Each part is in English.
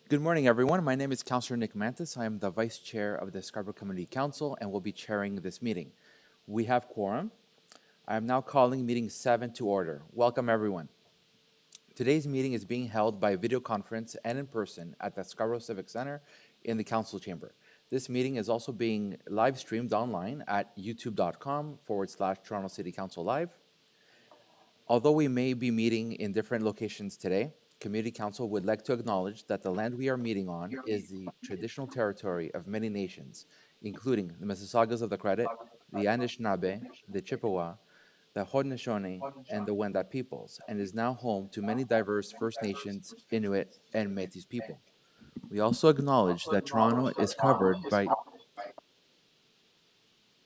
Good morning, everyone. My name is Councillor Nick Mantis. I am the Vice Chair of the Scarborough Community Council and will be chairing this meeting. We have quorum. I am now calling meeting 7 to order. Welcome, everyone. Today's meeting is being held by video conference and in person at the Scarborough Civic Center in the Council Chamber. This meeting is also being live streamed online at youtube.com/Toronto City Council Live. Although we may be meeting in different locations today, Community Council would like to acknowledge that the land we are meeting on is the traditional territory of many nations, including the Mississaugas of the Credit, the Anishinaabe, the Chippewa, the Haudenosaunee, and the Wendat peoples, and is now home to many diverse First Nations, Inuit, and Métis people. We also acknowledge that Toronto is covered by...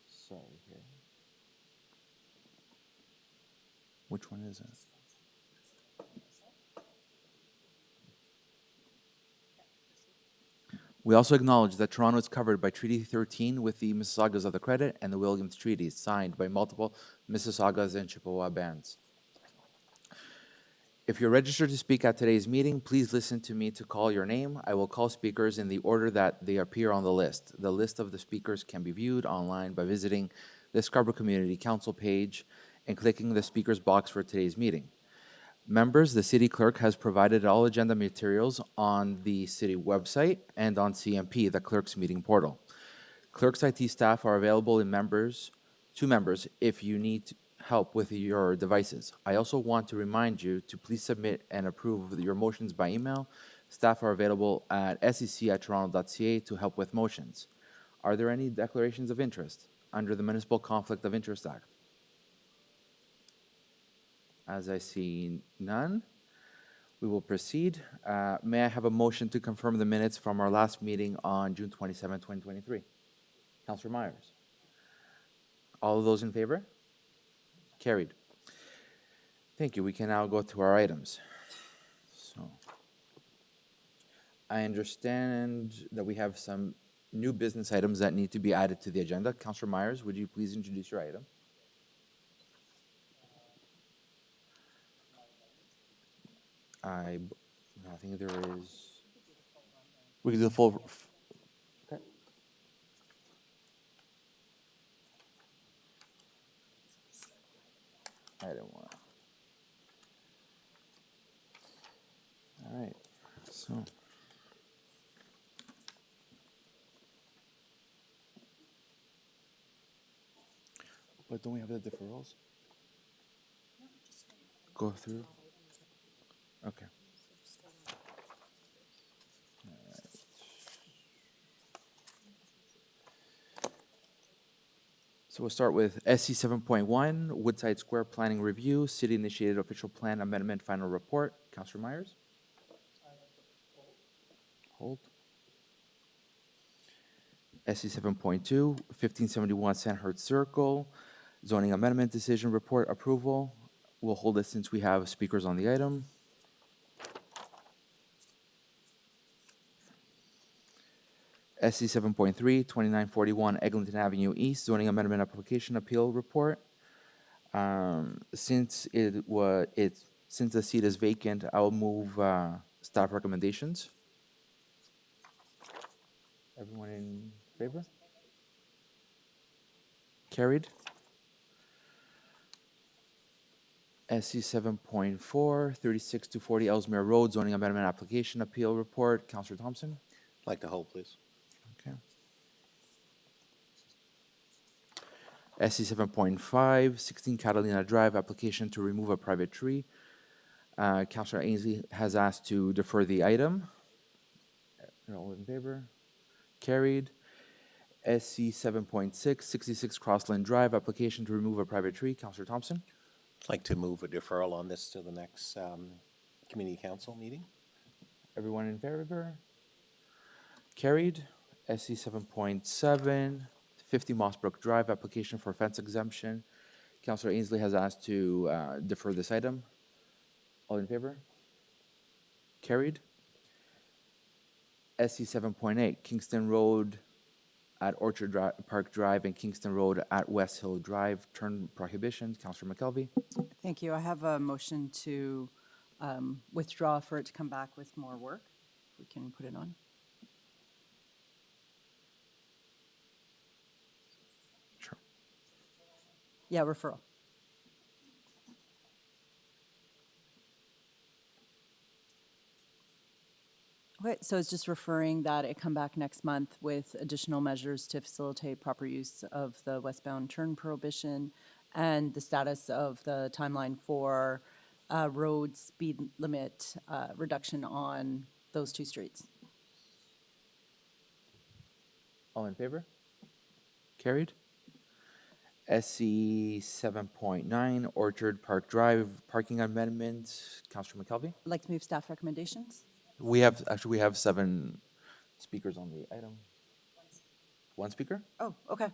Sorry here. Which one is it? We also acknowledge that Toronto is covered by Treaty 13 with the Mississaugas of the Credit and the Williams Treaties signed by multiple Mississaugas and Chippewa bands. If you're registered to speak at today's meeting, please listen to me to call your name. I will call speakers in the order that they appear on the list. The list of the speakers can be viewed online by visiting the Scarborough Community Council page and clicking the speakers box for today's meeting. Members, the City Clerk has provided all agenda materials on the City website and on CMP, the Clerk's meeting portal. Clerk's IT staff are available to members if you need help with your devices. I also want to remind you to please submit and approve your motions by email. Staff are available at sec@toronto.ca to help with motions. Are there any declarations of interest under the Municipal Conflict of Interest Act? As I see none, we will proceed. May I have a motion to confirm the minutes from our last meeting on June 27, 2023? Councillor Myers. All of those in favor? Carried. Thank you. We can now go to our items. So, I understand that we have some new business items that need to be added to the agenda. Councillor Myers, would you please introduce your item? I think there is. We can do the full. Okay. Item 1. All right. So. But don't we have the deferrals? Go through. Okay. All right. So we'll start with SC 7.1, Woodside Square Planning Review, City Initiated Official Plan Amendment Final Report. Councillor Myers? Hold. SC 7.2, 1571 Sandhurst Circle, Zoning Amendment Decision Report Approval. We'll hold it since we have speakers on the item. SC 7.3, 2941 Eglinton Avenue East, Zoning Amendment Application Appeal Report. Since the seat is vacant, I will move staff recommendations. Everyone in favor? Carried. SC 7.4, 36-40 Ellesmere Road, Zoning Amendment Application Appeal Report. Councillor Thompson? I'd like to hold, please. Okay. SC 7.5, 16 Catalina Drive, application to remove a private tree. Councillor Ainsley has asked to defer the item. All in favor? Carried. SC 7.6, 66 Crosland Drive, application to remove a private tree. Councillor Thompson? I'd like to move a deferral on this to the next Community Council meeting. Everyone in favor? Carried. SC 7.7, 50 Mossbrook Drive, application for fence exemption. Councillor Ainsley has asked to defer this item. All in favor? Carried. SC 7.8, Kingston Road at Orchard Park Drive and Kingston Road at West Hill Drive, turn prohibitions. Councillor McKelvey. Thank you. I have a motion to withdraw for it to come back with more work. we can put it on. Sure. Yeah, referral. Okay, so it's just referring that it come back next month with additional measures to facilitate proper use of the westbound turn prohibition and the status of the timeline for road speed limit reduction on those two streets. All in favor? Carried. SC 7.9, Orchard Park Drive Parking Amendment. Councilor McKelvey? I'd like to move staff recommendations. We have 7 speakers on the item. One speaker? Oh, okay.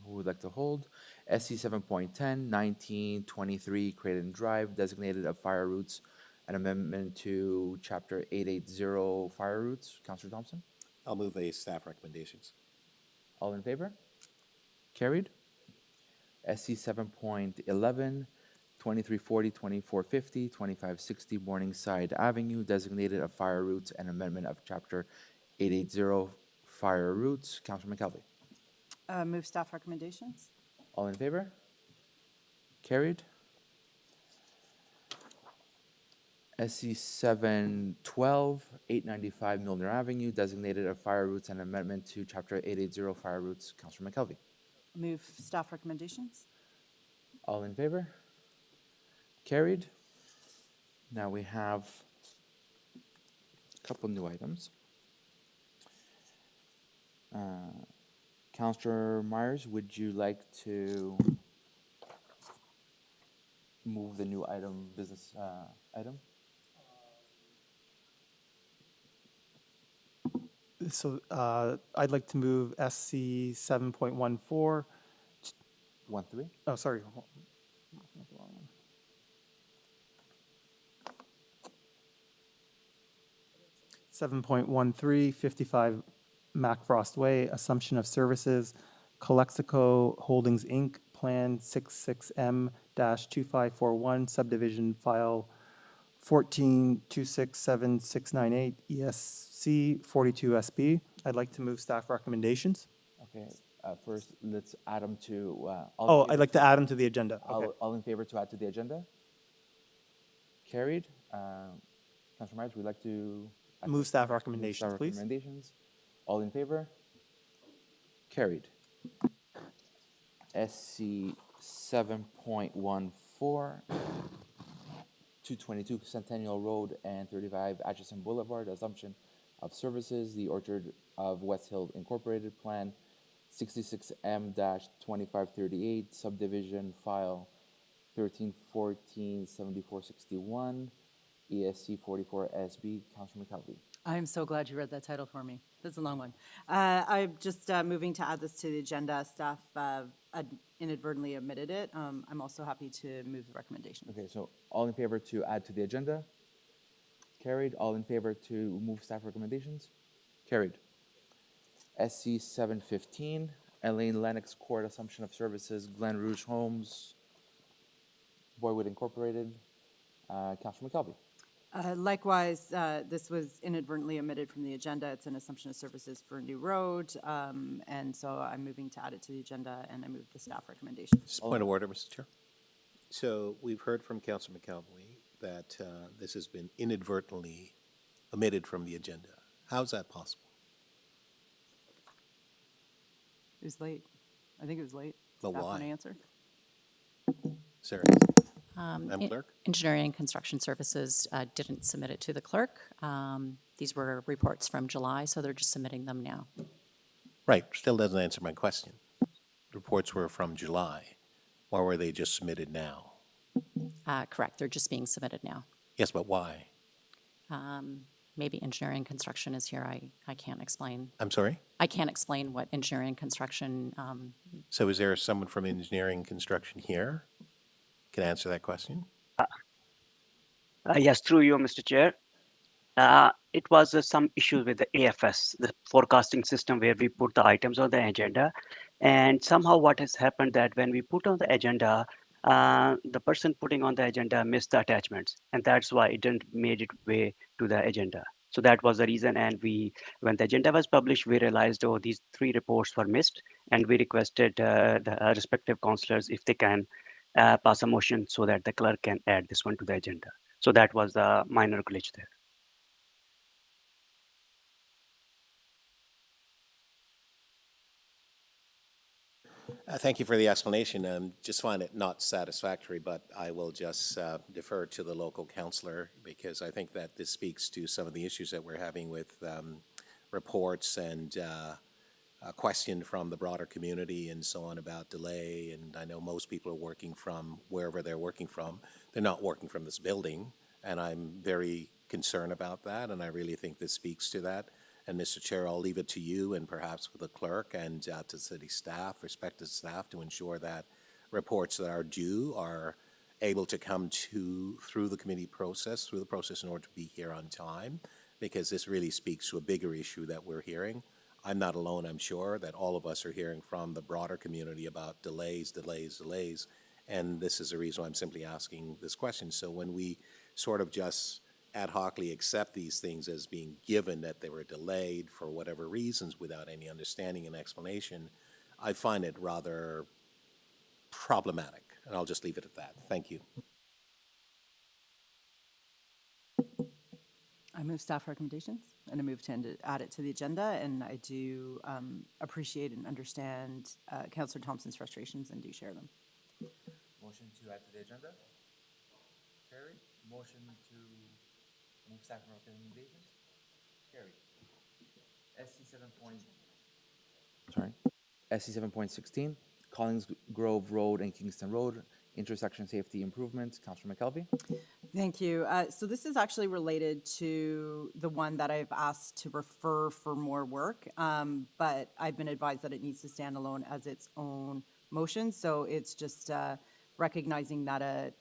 Who would like to hold? SC 7.10, 1923 Craigton Drive, designated of fire routes, an amendment to Chapter 880 fire routes. Councilor Thompson? I'll move the staff recommendations. All in favor? Carried. SC 7.11, 2340, 2450, 2560 Morningside Avenue, designated of fire routes, and amendment of Chapter 880 fire routes. Councilor McKelvey? Move staff recommendations. All in favor? Carried. SC 712, 895 Milner Avenue, designated of fire routes, and amendment to Chapter 880 fire routes. Councilor McKelvey? Move staff recommendations. All in favor? Carried. Now we have a couple new items. Councilor Myers, would you like to move the new item, business item? So I'd like to move SC 7.14. 13? Oh, sorry. 7.13, 55 Macfrost Way, Assumption of Services, Calexico Holdings, Inc., Plan 66M-2541, Subdivision File 14267-698, ESC 42SB. I'd like to move staff recommendations. Okay, first, let's add them to. I'd like to add them to the agenda. Okay. All in favor to add to the agenda? Carried. Councilor Myers, would like to? Move staff recommendations, Staff please. Recommendations. All in favor? Carried. SC 7.14, 222 Centennial Road and 35 Acheson Boulevard, assumption of services, the Orchard of West Hill Incorporated Plan, 66M-2538, Subdivision File 1314-7461, ESC 44SB. Councilor McKelvey? I am so glad you read that title for me. That's a long one. I'm just moving to add this to the agenda. Staff inadvertently omitted it. I'm also happy to move the recommendation. Okay, so all in favor to add to the agenda? Carried. All in favor to move staff recommendations? Carried. SC 715, Elaine Lennox Court Assumption of Services, Glen Rouge Homes, Boydwood Incorporated. Councilor McKelvey? Likewise, this was inadvertently omitted from the agenda. It's an assumption of services for a new road, and so I'm moving to add it to the agenda, and I move the staff recommendation. Just a point of order, Mr. Chair. So we've heard from Councilor McKelvey that this has been inadvertently omitted from the agenda. How is that possible? It was late. I think it was late. But Staff why? want to answer? Sarah? Madam Clerk? Engineering and Construction Services didn't submit it to the clerk. These were reports from July, so they're just submitting them now. Right, still doesn't answer my question. Reports were from July. Why were they just submitted now? Correct, they're just being submitted now. Yes, but why? Maybe Engineering and Construction is here. I can't explain. I'm sorry? I can't explain what Engineering and Construction, So is there someone from Engineering and Construction here? Can answer that question? Yes, through you, Mr. Chair. It was some issues with the AFS, the forecasting system where we put the items on the agenda. And somehow what has happened that when we put on the agenda, the person putting on the agenda missed the attachments. And that's why it didn't made it way to the agenda. So that was the reason. And when the agenda was published, we realized, oh, these 3 reports were missed. And we requested the respective councillors if they can pass a motion so that the clerk can add this one to the agenda. So that was the minor glitch there. Thank you for the explanation. Just find it not satisfactory, but I will just defer to the local councillor because I think that this speaks to some of the issues that we're having with reports and a question from the broader community and so on about delay. And I know most people are working from wherever they're working from. They're not working from this building, and I'm very concerned about that, and I really think this speaks to that. And Mr. Chair, I'll leave it to you and perhaps with the clerk and to city staff, respected staff, to ensure that reports that are due are able to come through the committee process, through the process in order to be here on time, because this really speaks to a bigger issue that we're hearing. I'm not alone, I'm sure, that all of us are hearing from the broader community about delays, and this is the reason why I'm simply asking this question. So when we sort of just ad hocly accept these things as being given that they were delayed for whatever reasons without any understanding and explanation, I find it rather problematic. And I'll just leave it at that. Thank you. I move staff recommendations, and I move to add it to the agenda, and I do appreciate and understand Councillor Thompson's frustrations and do share them. Motion to add to the agenda? Carried. Motion to move staff recommendations? Carried. SC 7.16, Collinsgrove Road and Kingston Road, intersection safety improvements. Councillor McKelvey? Thank you. So this is actually related to the one that I've asked to refer for more work, but I've been advised that it needs to stand alone as its own motion. So it's just recognizing that a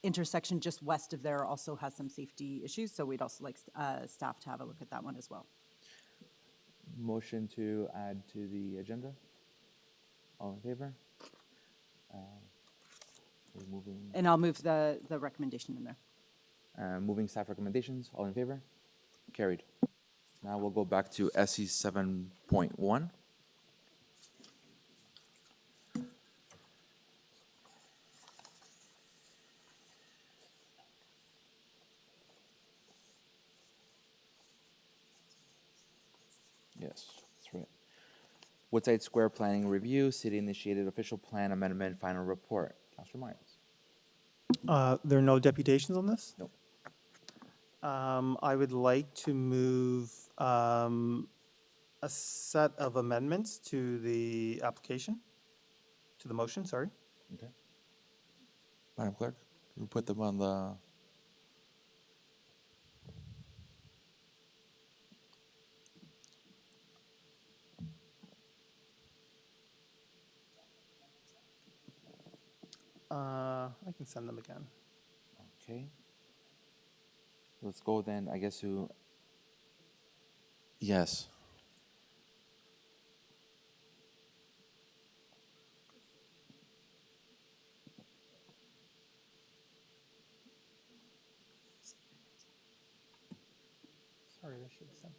intersection just west of there also has some safety issues. So we'd also like staff to have a look at that one as well. Motion to add to the agenda? All in favor? We're moving. And I'll move the recommendation in there. Moving staff recommendations, all in favor? Carried. Now we'll go back to SC 7.1. Yes, that's right. Woodside Square Planning Review, City Initiated Official Plan Amendment, Final Report. Councilor Myers? There are no deputations on this? No. I would like to move a set of amendments to the application, to the motion, sorry. Okay. Madam Clerk, can we put them on the... I can send them again. Okay. Let's go then, I guess, to... Yes. Sorry, I should have sent.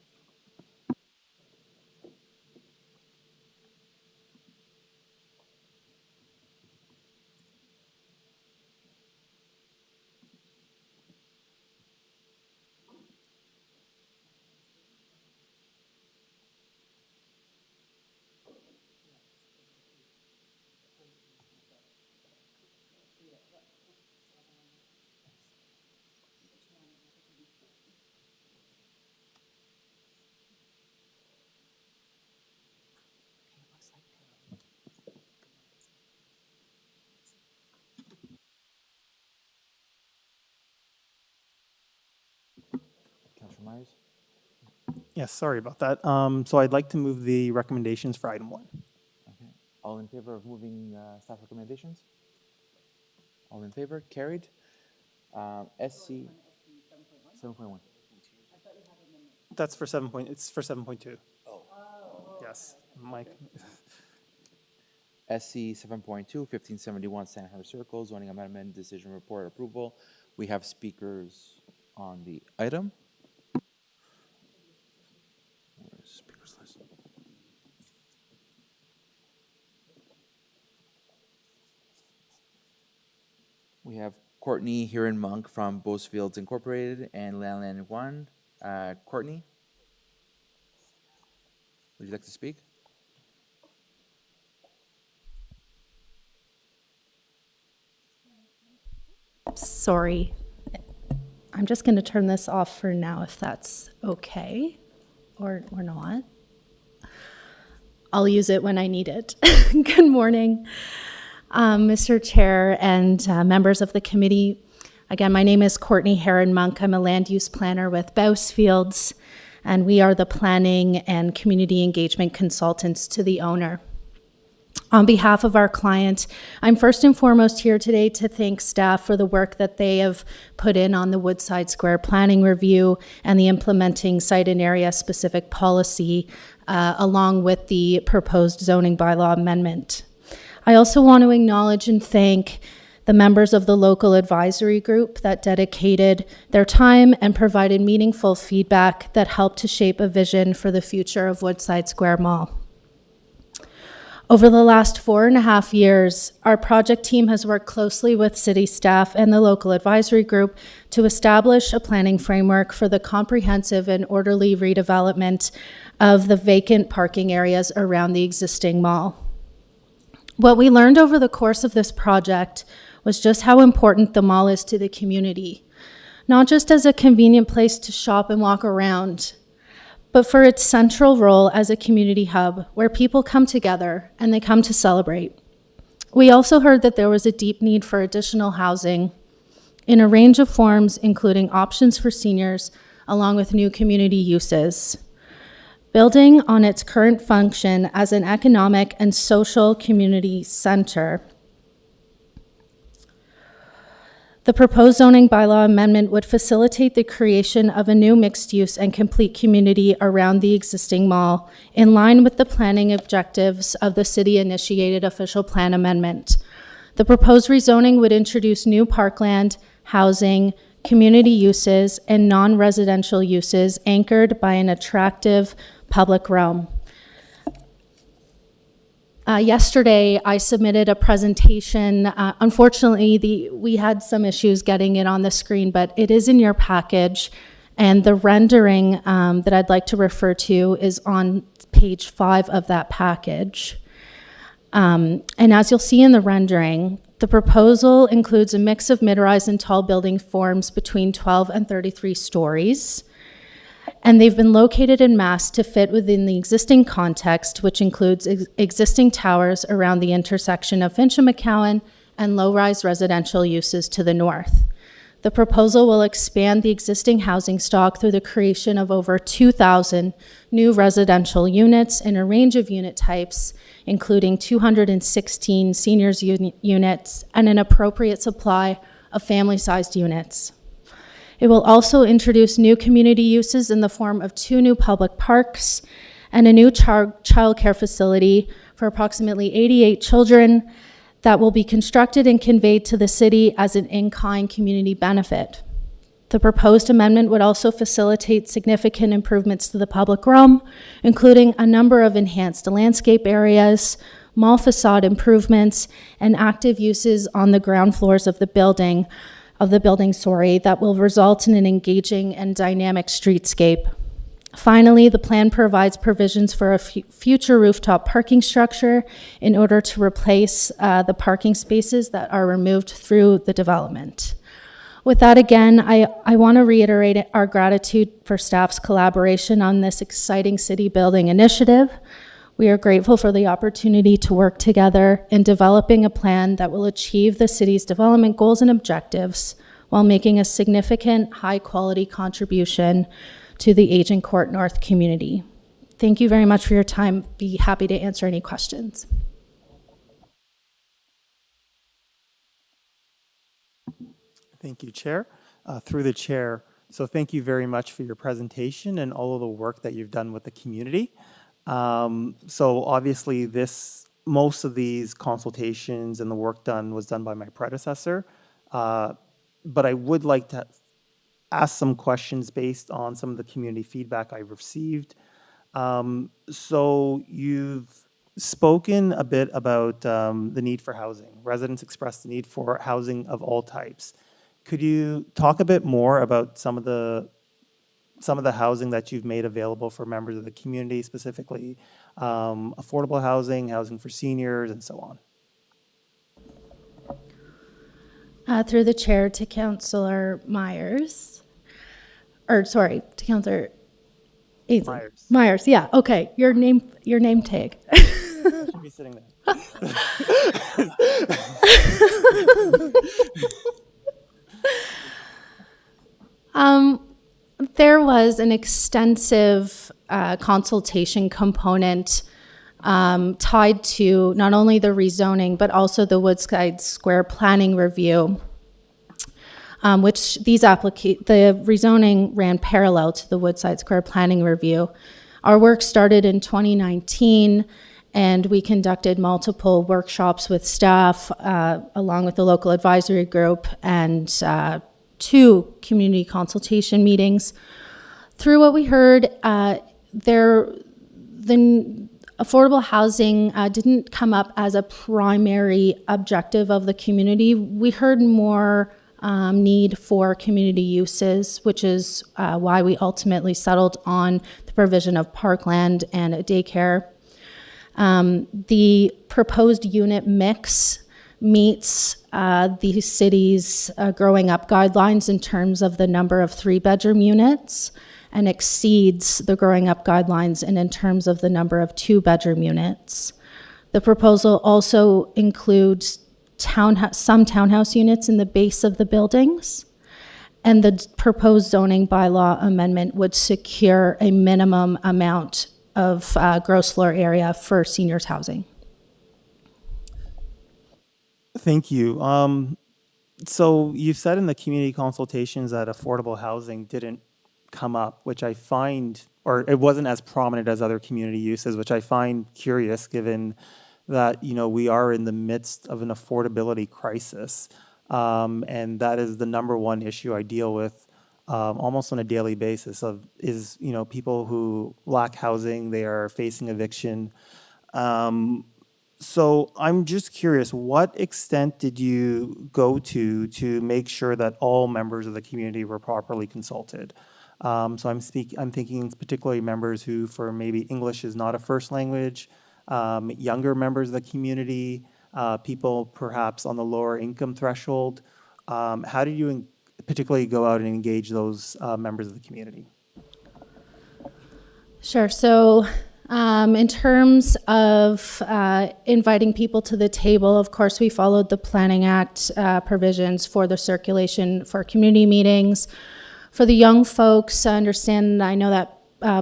Councilor Myers? Yes, sorry about that. So I'd like to move the recommendations for item 1. Okay. All in favor of moving staff recommendations? All in favor? Carried. SC 7.1. That's for 7 point, it's for 7.2. Oh. Yes, Mike. SC 7.2, 1571 Sandhurst Circle, zoning amendment, decision report approval. We have speakers on the item. We have Courtney Huron Monk from Bosefields Incorporated and Lan Juan. Courtney, would you like to speak? Sorry. I'm just going to turn this off for now if that's okay or not. I'll use it when I need it. Good morning, Mr. Chair and members of the committee. Again, my name is Courtney Heron Monk. I'm a land use planner with Bosefields, and we are the planning and community engagement consultants to the owner. On behalf of our client, I'm first and foremost here today to thank staff for the work that they have put in on the Woodside Square planning review and the implementing site and area specific policy, along with the proposed zoning bylaw amendment. I also want to acknowledge and thank the members of the local advisory group that dedicated their time and provided meaningful feedback that helped to shape a vision for the future of Woodside Square Mall. Over the last 4.5 years, our project team has worked closely with city staff and the local advisory group to establish a planning framework for the comprehensive and orderly redevelopment of the vacant parking areas around the existing mall. What we learned over the course of this project was just how important the mall is to the community, not just as a convenient place to shop and walk around, but for its central role as a community hub where people come together and they come to celebrate. We also heard that there was a deep need for additional housing in a range of forms, including options for seniors, along with new community uses. Building on its current function as an economic and social community center, the proposed zoning bylaw amendment would facilitate the creation of a new mixed-use and complete community around the existing mall, in line with the planning objectives of the city-initiated official plan amendment. The proposed rezoning would introduce new parkland, housing, community uses, and non-residential uses anchored by an attractive public realm. Yesterday, I submitted a presentation. Unfortunately, we had some issues getting it on the screen, but it is in your package. And the rendering that I'd like to refer to is on page 5 of that package. And as you'll see in the rendering, the proposal includes a mix of mid-rise and tall building forms between 12 and 33 stories. And they've been located en masse to fit within the existing context, which includes existing towers around the intersection of Finch and McCowan and low-rise residential uses to the north. The proposal will expand the existing housing stock through the creation of over 2,000 new residential units in a range of unit types, including 216 seniors units and an appropriate supply of family-sized units. It will also introduce new community uses in the form of 2 new public parks and a new child care facility for approximately 88 children that will be constructed and conveyed to the city as an in-kind community benefit. The proposed amendment would also facilitate significant improvements to the public realm, including a number of enhanced landscape areas, mall facade improvements, and active uses on the ground floors of the building, that will result in an engaging and dynamic streetscape. Finally, the plan provides provisions for a future rooftop parking structure in order to replace the parking spaces that are removed through the development. With that, again, I want to reiterate our gratitude for staff's collaboration on this exciting city building initiative. We are grateful for the opportunity to work together in developing a plan that will achieve the city's development goals and objectives while making a significant, high-quality contribution to the Agincourt North community. Thank you very much for your time. Be happy to answer any questions. Thank you, Chair. Through the Chair, so thank you very much for your presentation and all of the work that you've done with the community. So obviously most of these consultations and the work done was done by my predecessor, but I would like to ask some questions based on some of the community feedback I've received. So you've spoken a bit about the need for housing. Residents expressed the need for housing of all types. Could you talk a bit more about some of the housing that you've made available for members of the community, specifically affordable housing, housing for seniors, and so on? Through the chair to Councillor Myers, to Councillor Acheson. Myers. Myers, yeah, okay, your name tag. Should be sitting there. There was an extensive consultation component tied to not only the rezoning, but also the Woodside Square planning review, which the rezoning ran parallel to the Woodside Square planning review. Our work started in 2019, and we conducted multiple workshops with staff, along with the local advisory group, and 2 community consultation meetings. Through what we heard, the affordable housing didn't come up as a primary objective of the community. We heard more need for community uses, which is why we ultimately settled on the provision of parkland and a daycare. The proposed unit mix meets the city's growing up guidelines in terms of the number of 3-bedroom units, and exceeds the growing up guidelines in terms of the number of 2-bedroom units. The proposal also includes some townhouse units in the base of the buildings, and the proposed zoning bylaw amendment would secure a minimum amount of gross floor area for seniors housing. Thank you. So you said in the community consultations that affordable housing didn't come up, which I find, or it wasn't as prominent as other community uses, which I find curious given that, we are in the midst of an affordability crisis. And that is the number one issue I deal with almost on a daily basis is people who lack housing, they are facing eviction. So I'm just curious, what extent did you go to make sure that all members of the community were properly consulted? So I'm thinking particularly members who, for maybe English is not a first language, younger members of the community, people perhaps on the lower income threshold. How did you particularly go out and engage those members of the community? Sure. So in terms of inviting people to the table, of course, we followed the Planning Act provisions for the circulation for community meetings. For the young folks, I know that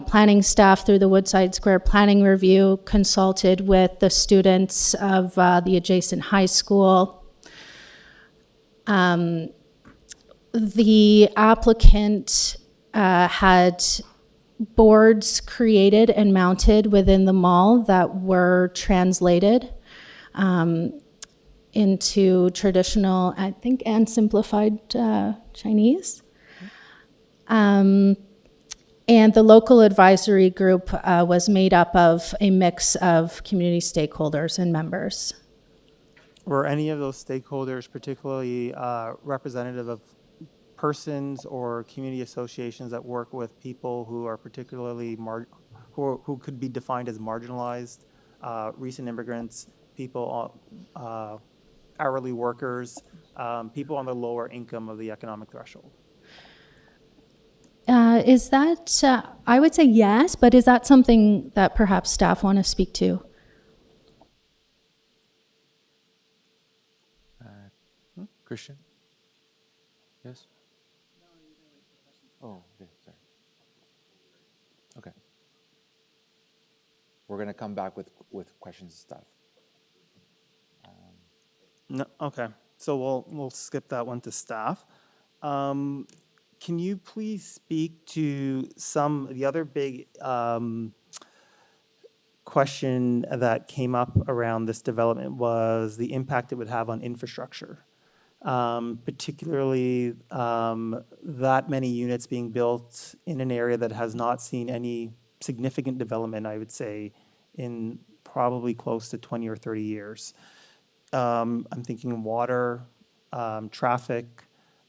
planning staff through the Woodside Square planning review consulted with the students of the adjacent high school. The applicant had boards created and mounted within the mall that were translated into traditional, I think, and simplified Chinese. And the local advisory group was made up of a mix of community stakeholders and members. Were any of those stakeholders particularly representative of persons or community associations that work with people who are particularly who could be defined as marginalized, recent immigrants, people, hourly workers, people on the lower income of the economic threshold? Is that, I would say yes, but is that something that perhaps staff want to speak to? Christian? Yes? Oh, okay, sorry. Okay. We're going to come back with questions and stuff. No, okay. So we'll skip that one to staff. Can you please speak to the other big question that came up around this development was the impact it would have on infrastructure, particularly that many units being built in an area that has not seen any significant development, I would say, in probably close to 20 or 30 years. I'm thinking water, traffic,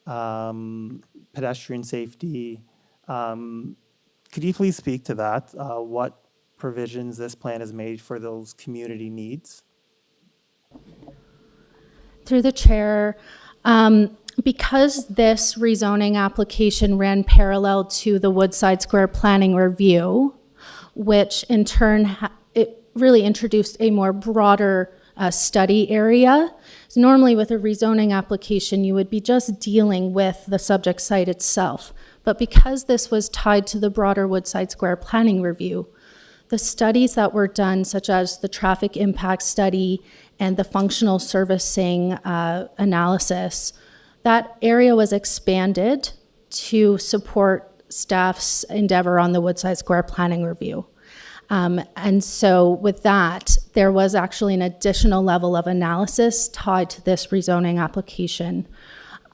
pedestrian safety. Could you please speak to that? What provisions this plan has made for those community needs? Through the chair, because this rezoning application ran parallel to the Woodside Square planning review, which in turn, it really introduced a more broader study area. So normally with a rezoning application, you would be just dealing with the subject site itself. But because this was tied to the broader Woodside Square planning review, the studies that were done, such as the traffic impact study and the functional servicing analysis, that area was expanded to support staff's endeavor on the Woodside Square planning review. And so with that, there was actually an additional level of analysis tied to this rezoning application.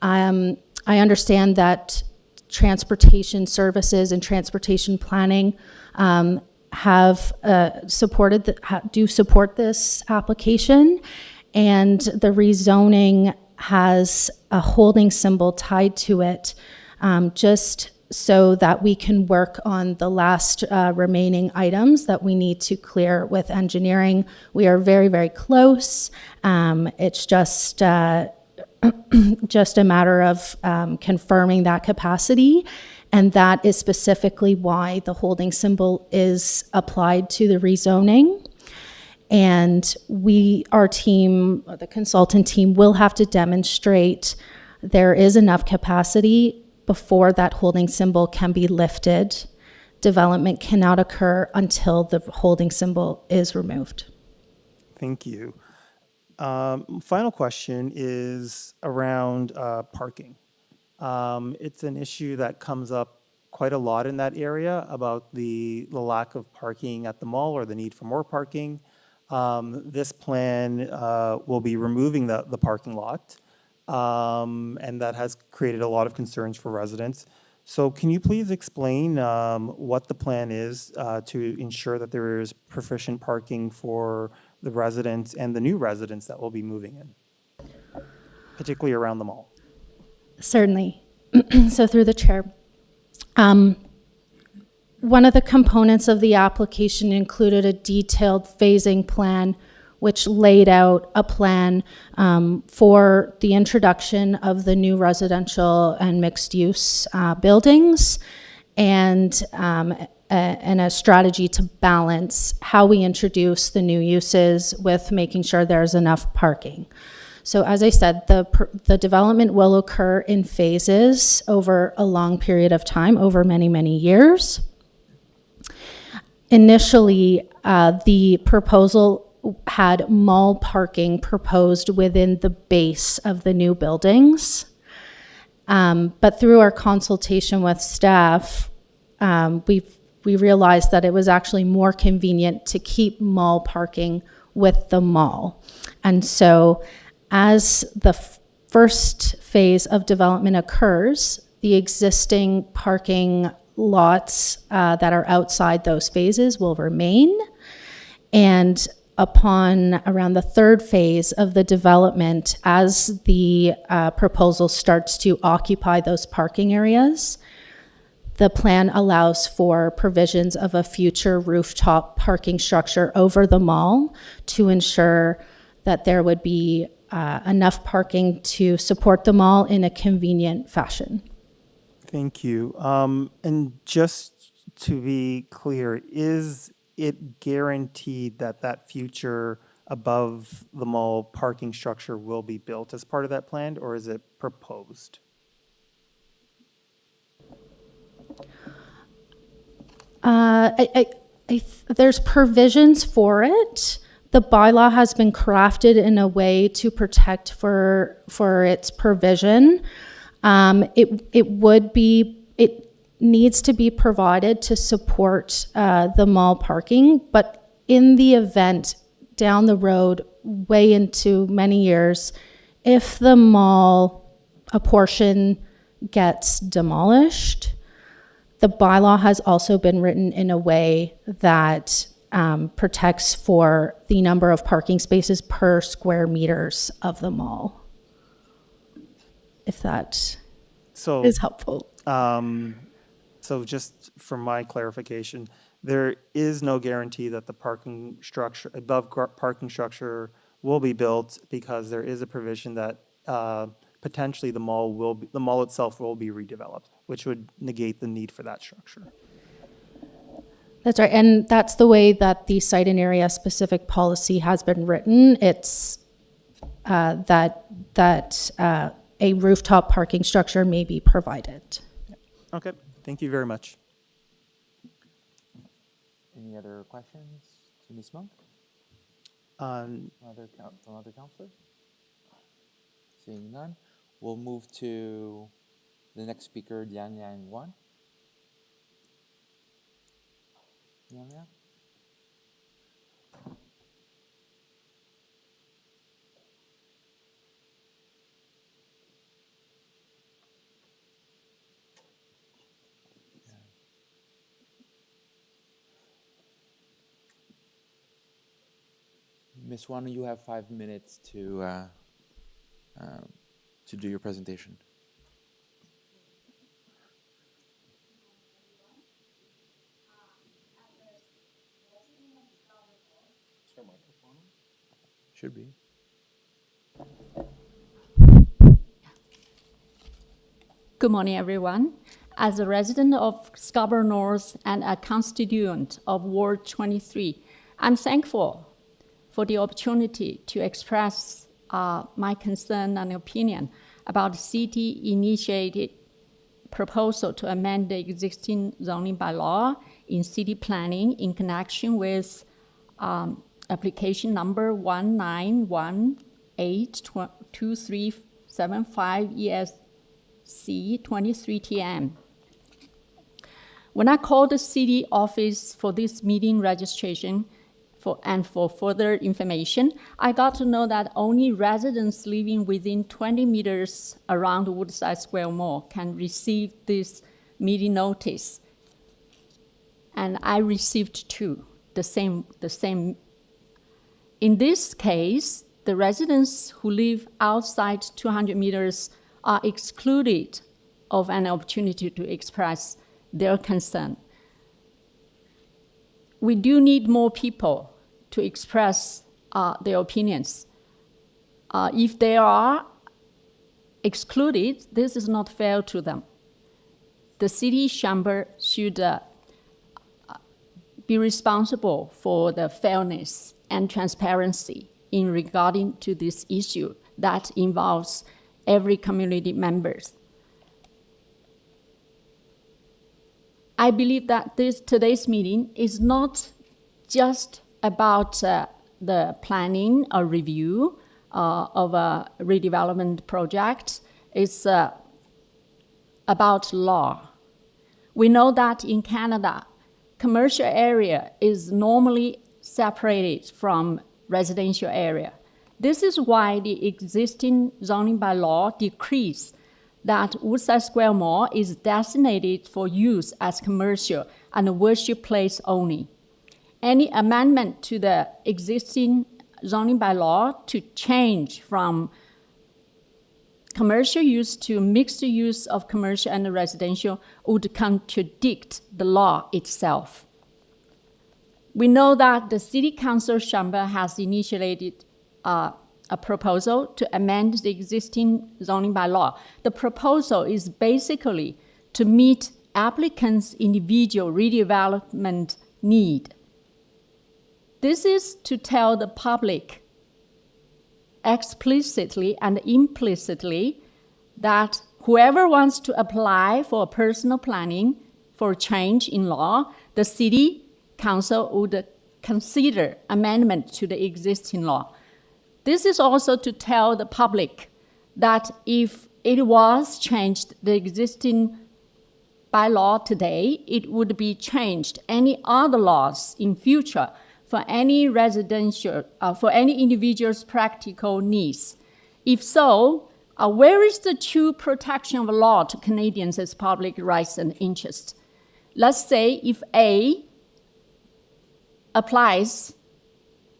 I understand that transportation services and transportation planning have do support this application, and the rezoning has a holding symbol tied to it, just so that we can work on the last remaining items that we need to clear with engineering. We are very, very close. It's just a matter of confirming that capacity, and that is specifically why the holding symbol is applied to the rezoning. And our team, the consultant team, will have to demonstrate there is enough capacity before that holding symbol can be lifted. Development cannot occur until the holding symbol is removed. Thank you. Final question is around parking. It's an issue that comes up quite a lot in that area about the lack of parking at the mall or the need for more parking. This plan will be removing the parking lot, and that has created a lot of concerns for residents. So can you please explain what the plan is to ensure that there is proficient parking for the residents and the new residents that will be moving in, particularly around the mall? Certainly. So through the chair, one of the components of the application included a detailed phasing plan, which laid out a plan for the introduction of the new residential and mixed-use buildings, and a strategy to balance how we introduce the new uses with making sure there's enough parking. So as I said, the development will occur in phases over a long period of time, over many, many years. Initially, the proposal had mall parking proposed within the base of the new buildings. But through our consultation with staff, we realized that it was actually more convenient to keep mall parking with the mall. And so as the first phase of development occurs, the existing parking lots that are outside those phases will remain. And upon around the third phase of the development, as the proposal starts to occupy those parking areas, the plan allows for provisions of a future rooftop parking structure over the mall to ensure that there would be enough parking to support the mall in a convenient fashion. Thank you. And just to be clear, is it guaranteed that that future above the mall parking structure will be built as part of that plan, or is it proposed? There's provisions for it. The bylaw has been crafted in a way to protect for its provision. It needs to be provided to support the mall parking, but in the event down the road, way into many years, if the mall, a portion gets demolished, the bylaw has also been written in a way that protects for the number of parking spaces per square meters of the mall. If that So, is helpful. so just for my clarification, there is no guarantee that the parking structure, parking structure will be built, because there is a provision that potentially the mall itself will be redeveloped, which would negate the need for that structure. That's right, and that's the way that the site and area specific policy has been written. It's that a rooftop parking structure may be provided. Okay, thank you very much. Any other questions to Ms. Monk? Um, From other counselors? Seeing none, we'll move to the next speaker, Liang Yang Wan. Liang Yang? Ms. Wan, you have 5 minutes to do your presentation. Should be. Good morning, everyone. As a resident of Scarborough North and a constituent of Ward 23, I'm thankful for the opportunity to express my concern and opinion about the city-initiated proposal to amend the existing zoning bylaw in city planning in connection with application number 19182375 ESC 23TM. When I called the city office for this meeting registration for further information, I got to know that only residents living within 20 meters around Woodside Square Mall can receive this meeting notice. And I received two, the same. In this case, the residents who live outside 200 meters are excluded of an opportunity to express their concern. We do need more people to express their opinions. If they are excluded, this is not fair to them. The city chamber should be responsible for the fairness and transparency in regarding to this issue that involves every community members. I believe that today's meeting is not just about the planning or review of a redevelopment project. It's about law. We know that in Canada, commercial area is normally separated from residential area. This is why the existing zoning bylaw decrees that Woodside Square Mall is designated for use as commercial and a worship place only. Any amendment to the existing zoning bylaw to change from commercial use to mixed use of commercial and residential would contradict the law itself. We know that the City Council chamber has initiated a proposal to amend the existing zoning bylaw. The proposal is basically to meet applicants' individual redevelopment need. This is to tell the public explicitly and implicitly that whoever wants to apply for personal planning for change in law, the city council would consider amendment to the existing law. This is also to tell the public that if it was changed, the existing bylaw today, it would be changed any other laws in future for any residential, for any individual's practical needs. If so, where is the true protection of law to Canadians as public rights and interests? Let's say if A applies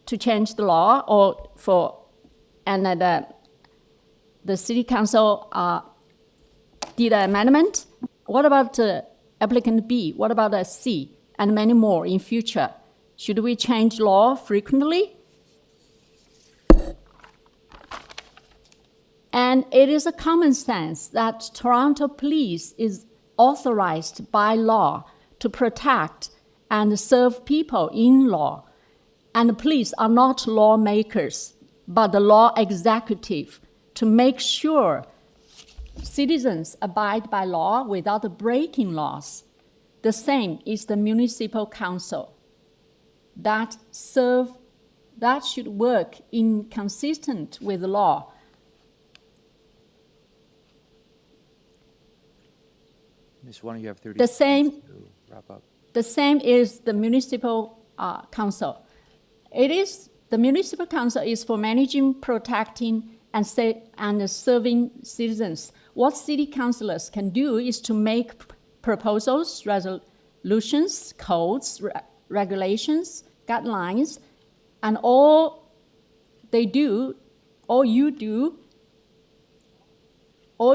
to change the law or the city council did an amendment, what about applicant B? What about C? And many more in future. Should we change law frequently? And it is a common sense that Toronto Police is authorized by law to protect and serve people in law. And the police are not lawmakers, but the law executive to make sure citizens abide by law without breaking laws. The same is the municipal council that should work inconsistent with the law. Ms. Warner, you have 30 The seconds same- to wrap up. The same is the municipal council. The municipal council is for managing, protecting, and serving citizens. What city councillors can do is to make proposals, resolutions, codes, regulations, guidelines, and all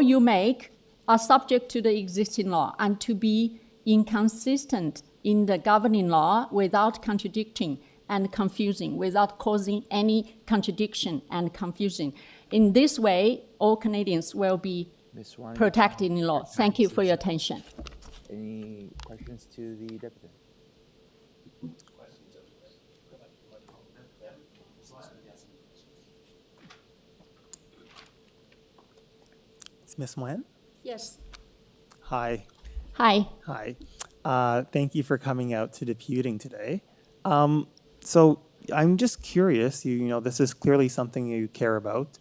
you make are subject to the existing law and to be inconsistent in the governing law without contradicting and confusing, without causing any contradiction and confusion. In this way, all Canadians will be Ms. Warner, protected in law. Thank you for your attention. any questions to the deputy? It's Ms. Nguyen. Yes. Hi. Hi. Hi. Thank you for coming out to deputing today. So I'm just curious, you know, this is clearly something you care about.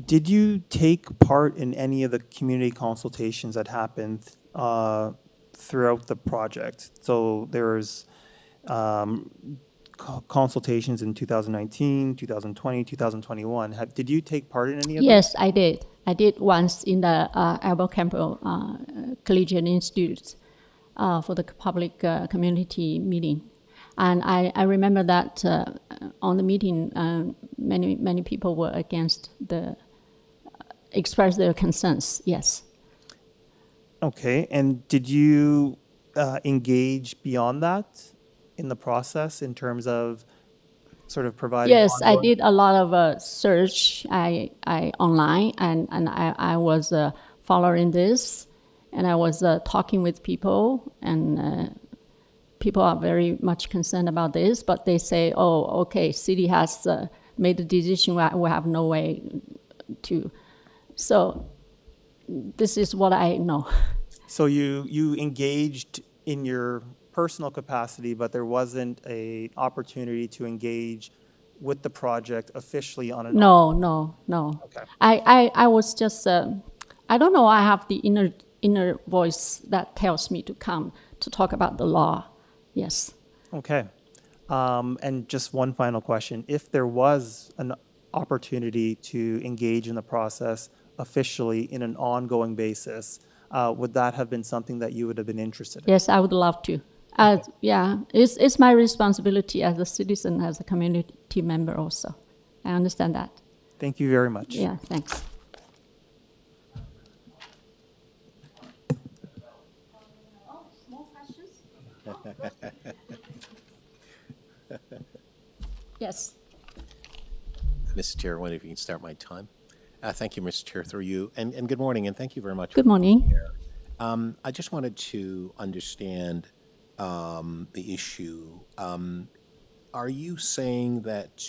Did you take part in any of the community consultations that happened throughout the project? So there's consultations in 2019, 2020, 2021. Did you take part in any of them? Yes, I did. I did once in the Albert Campbell Collegiate Institute for the public community meeting. And I remember that on the meeting, many people were against express their concerns, yes. Okay, and did you engage beyond that in the process in terms of sort of providing? Yes, I ongoing- did a lot of search online, and I was following this, and I was talking with people, and people are very much concerned about this, but they say, oh, okay, city has made a decision, we have no way to. So this is what I know. So you engaged in your personal capacity, but there wasn't an opportunity to engage with the project officially on an. No. Okay. I was just, I don't know, I have the inner voice that tells me to come to talk about the law. Yes. Okay. And just one final question. If there was an opportunity to engage in the process officially in an ongoing basis, would that have been something that you would have been interested in? Yes, I would love to. Yeah, it's my responsibility as a citizen, as a community member also. I understand that. Thank you very much. Yeah, thanks. More questions? Yes. Mr. Chair, I wonder if you can start my time. Thank you, Mr. Chair, through you. And good morning, and thank you very much. Good morning. I just wanted to understand the issue. Are you saying that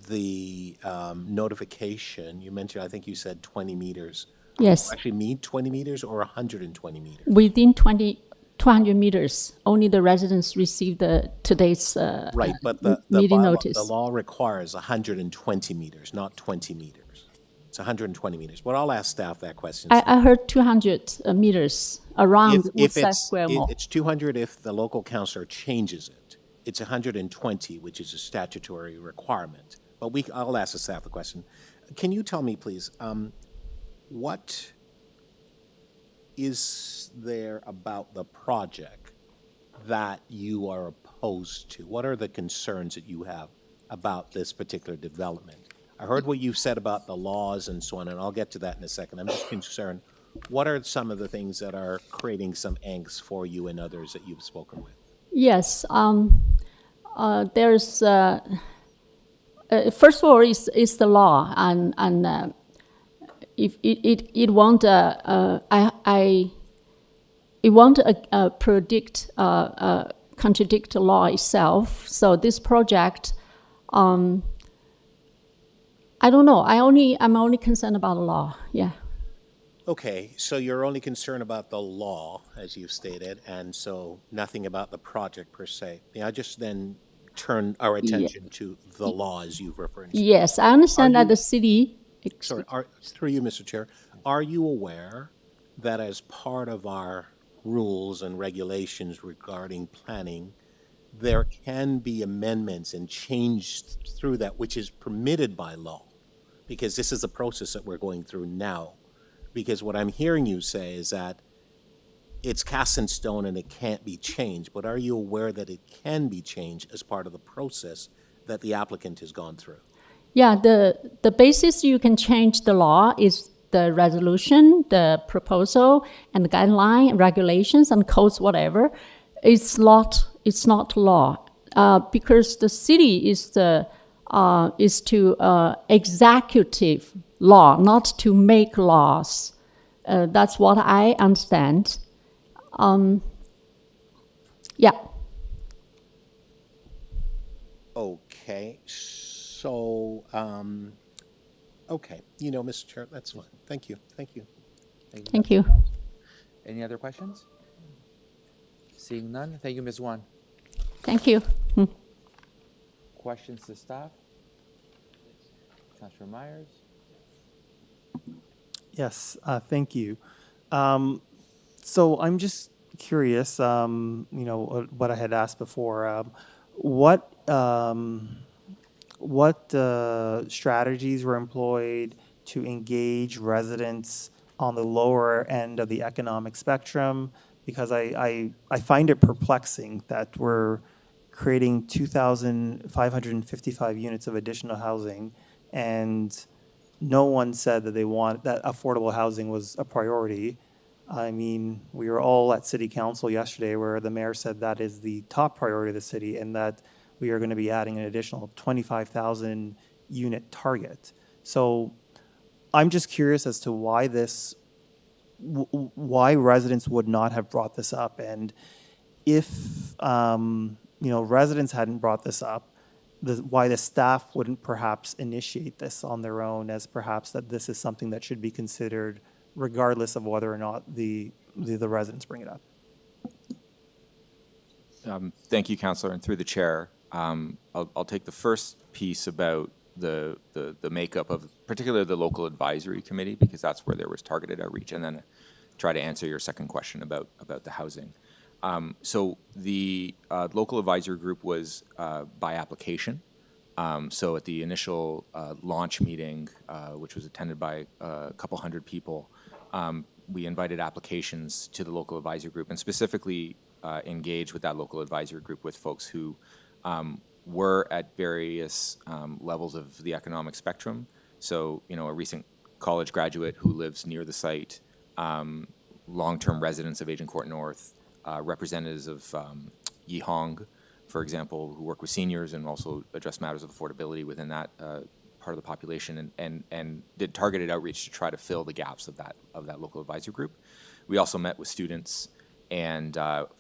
the notification, you mentioned, I think you said 20 meters, Yes, actually mean 20 meters or 120 meters? within 200 meters, only the residents receive today's Right, but the meeting bylaw- notice. The law requires 120 meters, not 20 meters. It's 120 meters. But I'll ask staff that question. I heard 200 meters around If Woodside it's, Square Mall. it's 200 if the local councillor changes it. It's 120, which is a statutory requirement. But I'll ask the staff the question. Can you tell me, please, what is there about the project that you are opposed opposed to? What are the concerns that you have about this particular development? I heard what you've said about the laws and so on, and I'll get to that in a second. I'm just concerned, what are some of the things that are creating some angst for you and others that you've spoken with? Yes, there's, first of all, is the law, and if it won't, it won't predict, contradict the law itself. So this project, I don't know. I'm only concerned about the law. Yeah. Okay, so you're only concerned about the law, as you've stated, and so nothing about the project per se. May I just then turn our attention to the law as you've referenced? Yes, I understand that the city. Sorry, through you, Mr. Chair, are you aware that as part of our rules and regulations regarding planning, there can be amendments and change through that which is permitted by law? Because this is the process that we're going through now. Because what I'm hearing you say is that it's cast in stone and it can't be changed, but are you aware that it can be changed as part of the process that the applicant has gone through? Yeah, the basis you can change the law is the resolution, the proposal, and the guideline, regulations, and codes, whatever. It's not law, because the city is to executive law, not to make laws. That's what I understand. Yeah. Okay, so, okay, Mr. Chair, that's fine. Thank you. Thank you. Any other questions? Seeing none, thank you, Ms. Wan. Thank you. Questions to staff? Councillor Myers? Yes, thank you. So I'm just curious, what I had asked before. What strategies were employed to engage residents on the lower end of the economic spectrum? Because I find it perplexing that we're creating 2,555 units of additional housing, and no one said that that affordable housing was a priority. I mean, we were all at City Council yesterday where the mayor said that is the top priority of the city and that we are going to be adding an additional 25,000 unit target. So I'm just curious as to why why residents would not have brought this up. And if, residents hadn't brought this up, why the staff wouldn't perhaps initiate this on their own, as perhaps that this is something that should be considered regardless of whether or not the residents bring it up. Thank you, Councillor, and through the chair, I'll take the first piece about the makeup of particularly the local advisory committee, because that's where there was targeted outreach, and then try to answer your second question about the housing. So the local advisory group was by application. So at the initial launch meeting, which was attended by a couple hundred people, we invited applications to the local advisory group and specifically engaged with that local advisory group with folks who were at various levels of the economic spectrum. So, a recent college graduate who lives near the site, long-term residents of Agincourt North, representatives of Yi Hong, for example, who work with seniors and also address matters of affordability within that part of the population, and did targeted outreach to try to fill the gaps of that local advisory group. We also met with students and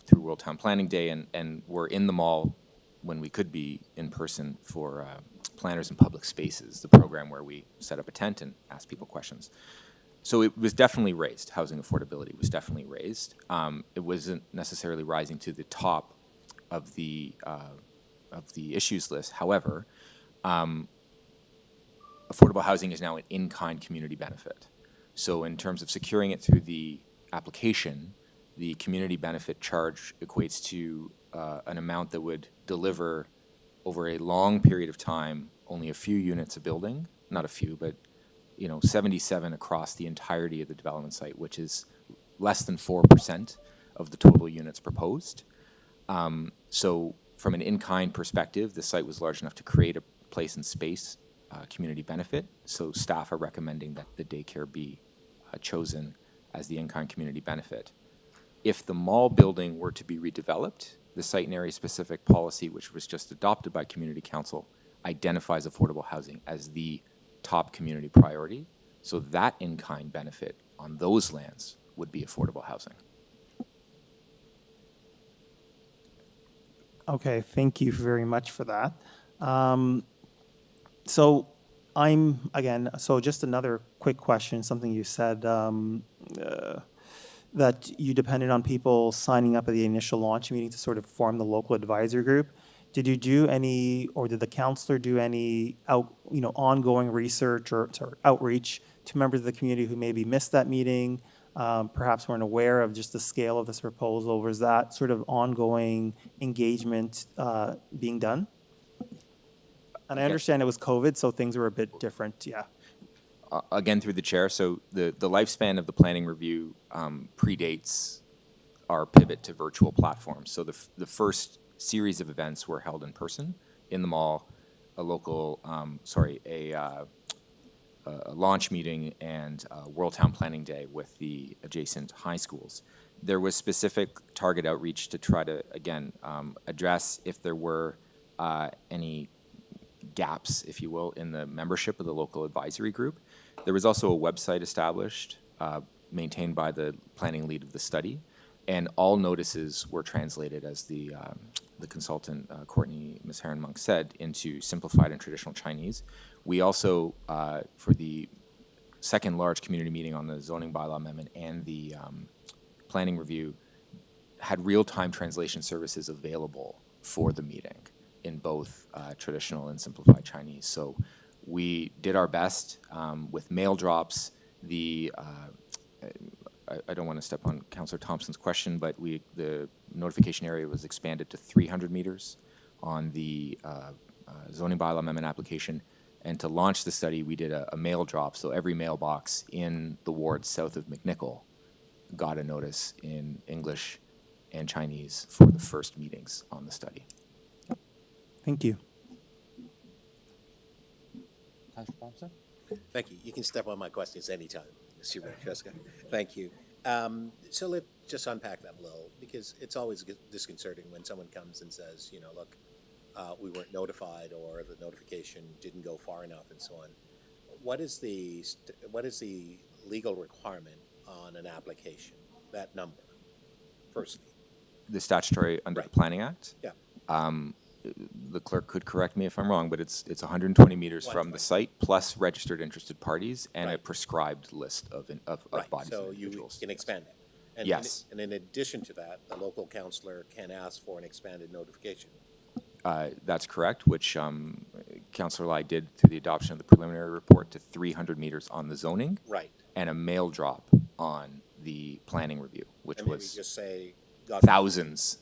through World Town Planning Day, and were in the mall when we could be in person for Planners in Public Spaces, the program where we set up a tent and ask people questions. So it was definitely raised. Housing affordability was definitely raised. It wasn't necessarily rising to the top of the issues list. However, affordable housing is now an in-kind community benefit. So in terms of securing it through the application, the community benefit charge equates to an amount that would deliver over a long period of time only a few units a building, not a few, but 77 across the entirety of the development site, which is less than 4% of the total units proposed. So From an in-kind perspective, the site was large enough to create a place and space community benefit. So staff are recommending that the daycare be chosen as the in-kind community benefit. If the mall building were to be redeveloped, the site and area specific policy, which was just adopted by Community Council, identifies affordable housing as the top community priority. So that in-kind benefit on those lands would be affordable housing. Okay, thank you very much for that. So so just another quick question, something you said, that you depended on people signing up at the initial launch meeting to sort of form the local advisory group. Did you do any, or did the councillor do any ongoing research or outreach to members of the community who maybe missed that meeting, perhaps weren't aware of just the scale of this proposal? Was that sort of ongoing engagement being done? And I understand it was COVID, so things were a bit different, yeah. Again, through the chair, so the lifespan of the planning review predates our pivot to virtual platforms. So the first series of events were held in person in the mall, a launch meeting and World Town Planning Day with the adjacent high schools. There was specific target outreach to try to, again, address if there were any gaps, if you will, in the membership of the local advisory group. There was also a website established, maintained by the planning lead of the study, and all notices were translated, as the consultant, Courtney, Ms. Heron-Monk said, into simplified and traditional Chinese. We also, for the second large community meeting on the zoning bylaw amendment and the planning review, had real-time translation services available for the meeting in both traditional and simplified Chinese. So we did our best with mail drops. I don't want to step on Councillor Thompson's question, but the notification area was expanded to 300 meters on the zoning bylaw amendment application. And to launch the study, we did a mail drop. So every mailbox in the ward south of McNichol got a notice in English and Chinese for the first meetings on the study. Thank you. Councillor Thompson? Thank you. You can step on my questions anytime, Mr. Francesca. Thank you. So let's just unpack that a little, because it's always disconcerting when someone comes and says, look, we weren't notified, or the notification didn't go far enough, and so on. What is the legal requirement on an application? That number, firstly. The statutory under the Right. Planning Act? Yeah. The clerk could correct me if I'm wrong, but it's 120 meters from the 120. site, plus registered interested parties and a Right. prescribed list of Right. bodies So and you individuals. can expand it. And Yes. and in addition to that, the local councillor can ask for an expanded notification. That's correct, which Councillor Lai did through the adoption of the preliminary report to 300 meters on the zoning Right. and a mail drop on the planning review, which And maybe was just say, God, thousands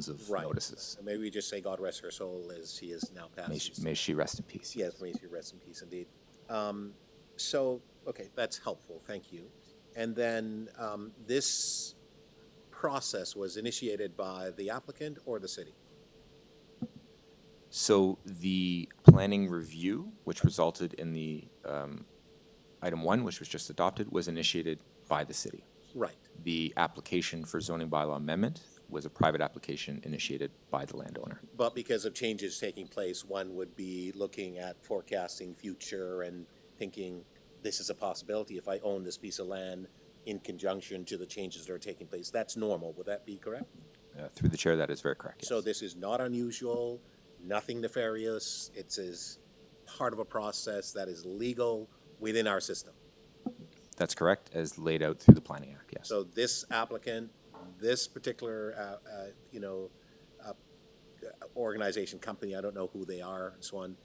of right. notices. And maybe we just say, God rest her soul, as she is now passed. May she rest in peace. Yes, may she rest in peace, indeed. So, okay, that's helpful, thank you. And then this process was initiated by the applicant or the city? So the planning review, which resulted in the item 1, which was just adopted, was initiated by the city. Right. The application for zoning bylaw amendment was a private application initiated by the landowner. But because of changes taking place, one would be looking at forecasting future and thinking, this is a possibility if I own this piece of land in conjunction to the changes that are taking place. That's normal, would that be correct? Through the chair, that is very correct. Yes. So this is not unusual, nothing nefarious. It's part of a process that is legal within our system. That's correct, as laid out through the Planning Act, yes. So this applicant, this particular, organization, company, I don't know who they are and so on,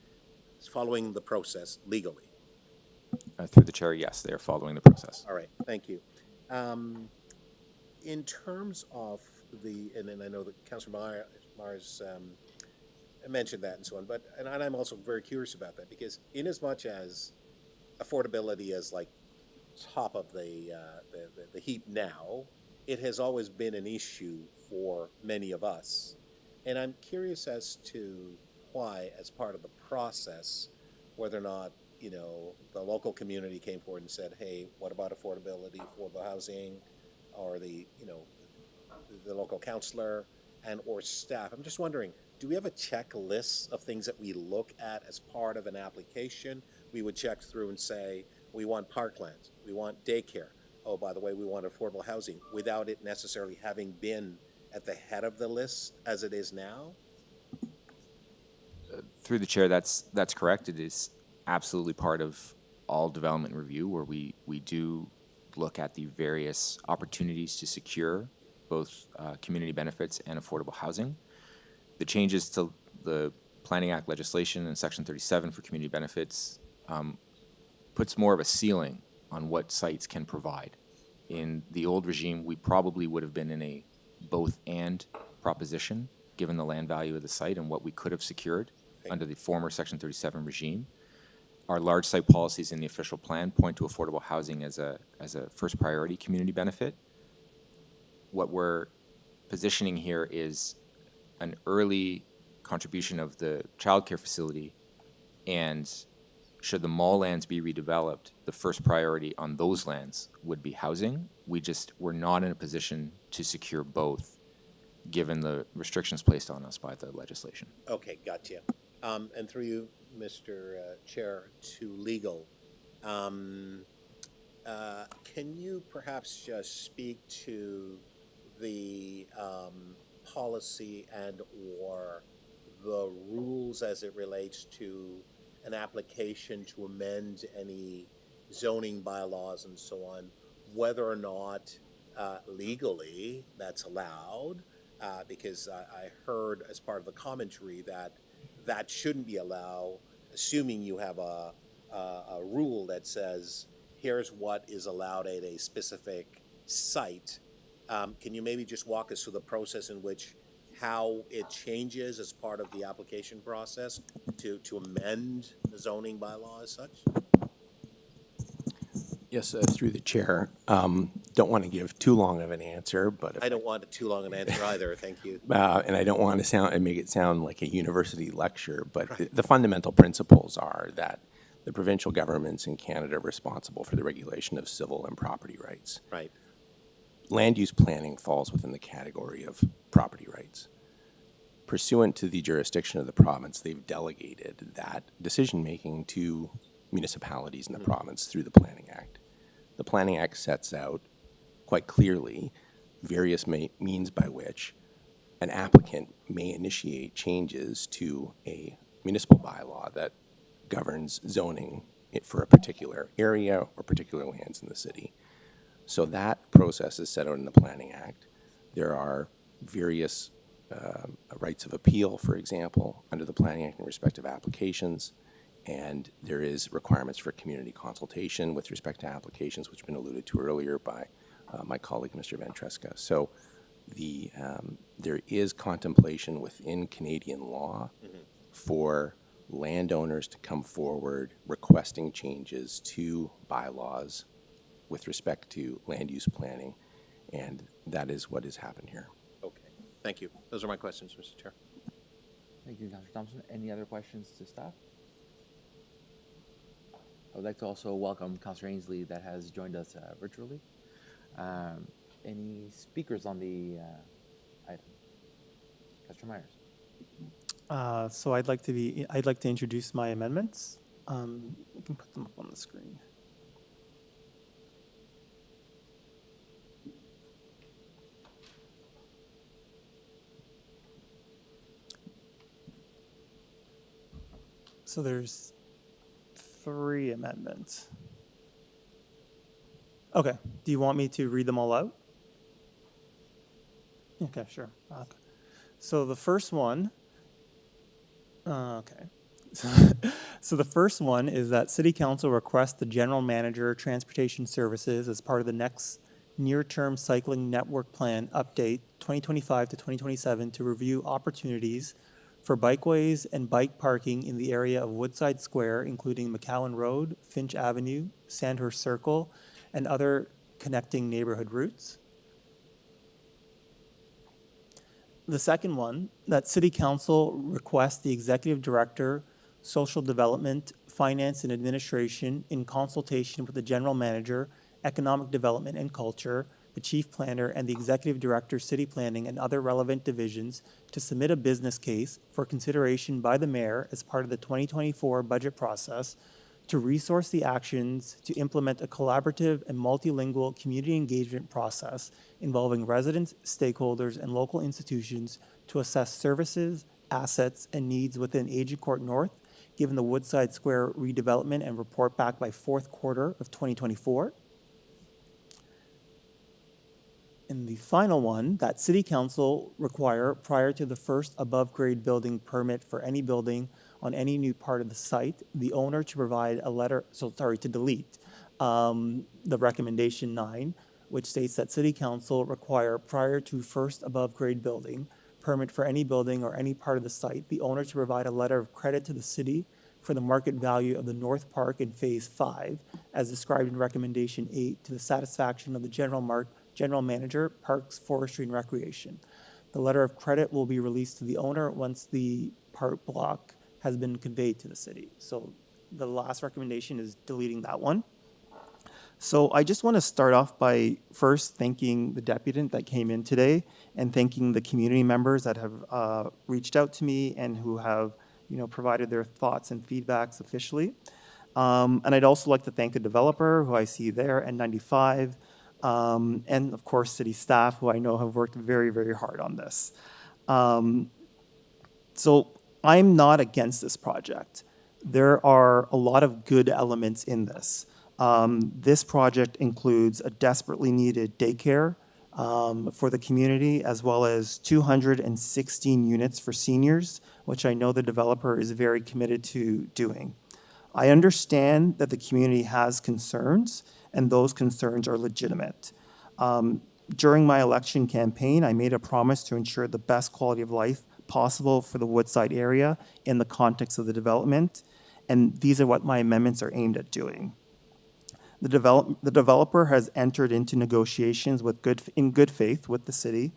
is following the process legally. Through the chair, yes, they are following the process. All right, thank you. In terms of and then I know that Councillor Mars mentioned that and so on, but, and I'm also very curious about that, because in as much as affordability is like top of the heap now, it has always been an issue for many of us And I'm curious as to why, as part of the process, whether or not, the local community came forward and said, hey, what about affordability, affordable housing, or the local councillor or staff. I'm just wondering, do we have a checklist of things that we look at as part of an application? We would check through and say, we want parklands, we want daycare. Oh, by the way, we want affordable housing, without it necessarily having been at the head of the list as it is now? Through the chair, that's correct. It is absolutely part of all development review where we do look at the various opportunities to secure both community benefits and affordable housing. The changes to the Planning Act legislation in Section 37 for community benefits puts more of a ceiling on what sites can provide. In the old regime, we probably would have been in a both-and proposition, given the land value of the site and what we could have secured under the former Section 37 regime. Our large site policies in the official plan point to affordable housing as a first priority community benefit. What we're positioning here is an early contribution of the childcare facility, and should the mall lands be redeveloped, the first priority on those lands would be housing. We're not in a position to secure both, given the restrictions placed on us by the legislation. Okay, gotcha. And through you, Mr. Chair, to legal. Can you perhaps just speak to the policy and or the rules as it relates to an application to amend any zoning bylaws and so on, whether or not legally that's allowed? Because I heard as part of the commentary that shouldn't be allowed, assuming you have a rule that says, here's what is allowed at a specific site. Can you maybe just walk us through the process in which how it changes as part of the application process to amend the zoning bylaw as such? Yes, through the chair. Don't want to give too long of an answer, but I don't want too long an answer either, thank you. and I don't want to make it sound like a university lecture, but the fundamental principles are that the provincial governments in Canada are responsible for the regulation of civil and property rights. Right. Land use planning falls within the category of property rights. Pursuant to the jurisdiction of the province, they've delegated that decision-making to municipalities in the province through the Planning Act. The Planning Act sets out quite clearly various means by which an applicant may initiate changes to a municipal bylaw that governs zoning for a particular area or particular lands in the city. So that process is set out in the Planning Act. There are various rights of appeal, for example, under the Planning Act in respect of applications, and there is requirements for community consultation with respect to applications, which have been alluded to earlier by my colleague, Mr. Ventresca. So there is contemplation within Canadian law for landowners to come forward requesting changes to bylaws with respect to land use planning, and that is what has happened here. Okay, thank you. Those are my questions, Mr. Chair. Thank you, Councillor Thompson. Any other questions to staff? I would like to also welcome Councillor Ainsley that has joined us virtually. Any speakers on the item? Councillor Myers. So I'd like to introduce my amendments. We can put them up on the screen. So there's 3 amendments. Okay. Do you want me to read them all out? Okay, sure. Okay. So the first one. Okay. So the first one is that City Council requests the General Manager Transportation Services as part of the next near-term cycling network plan update 2025 to 2027 to review opportunities for bikeways and bike parking in the area of Woodside Square, including McCowan Road, Finch Avenue, Sandhurst Circle, and other connecting neighborhood routes. The second one, that City Council requests the Executive Director, Social Development, Finance and Administration, in consultation with the General Manager, Economic Development and Culture, the Chief Planner, and the Executive Director, City Planning, and other relevant divisions to submit a business case for consideration by the Mayor as part of the 2024 budget process to resource the actions to implement a collaborative and multilingual community engagement process involving residents, stakeholders, and local institutions to assess services, assets, and needs within Agincourt North, given the Woodside Square redevelopment, and report back by fourth quarter of 2024. And the final one, that City Council require, prior to the first above-grade building permit for any building on any new part of the site, the owner to provide a letter, to delete the recommendation 9, which states that City Council require, prior to first above-grade building permit for any building or any part of the site, the owner to provide a letter of credit to the city for the market value of the North Park in Phase 5, as described in Recommendation 8, to the satisfaction of the General Manager, Parks, Forestry, and Recreation. The letter of credit will be released to the owner once the park block has been conveyed to the city. So the last recommendation is deleting that one. So I just want to start off by first thanking the deputant that came in today and thanking the community members that have reached out to me and who have, provided their thoughts and feedbacks officially. And I'd also like to thank the developer who I see there, N95, and of course city staff who I know have worked very, very hard on this. So I'm not against this project. There are a lot of good elements in this. This project includes a desperately needed daycare for the community, as well as 216 units for seniors, which I know the developer is very committed to doing. I understand that the community has concerns, and those concerns are legitimate. During my election campaign, I made a promise to ensure the best quality of life possible for the Woodside area in the context of the development, and these are what my amendments are aimed at doing. The developer has entered into negotiations in good faith with the city,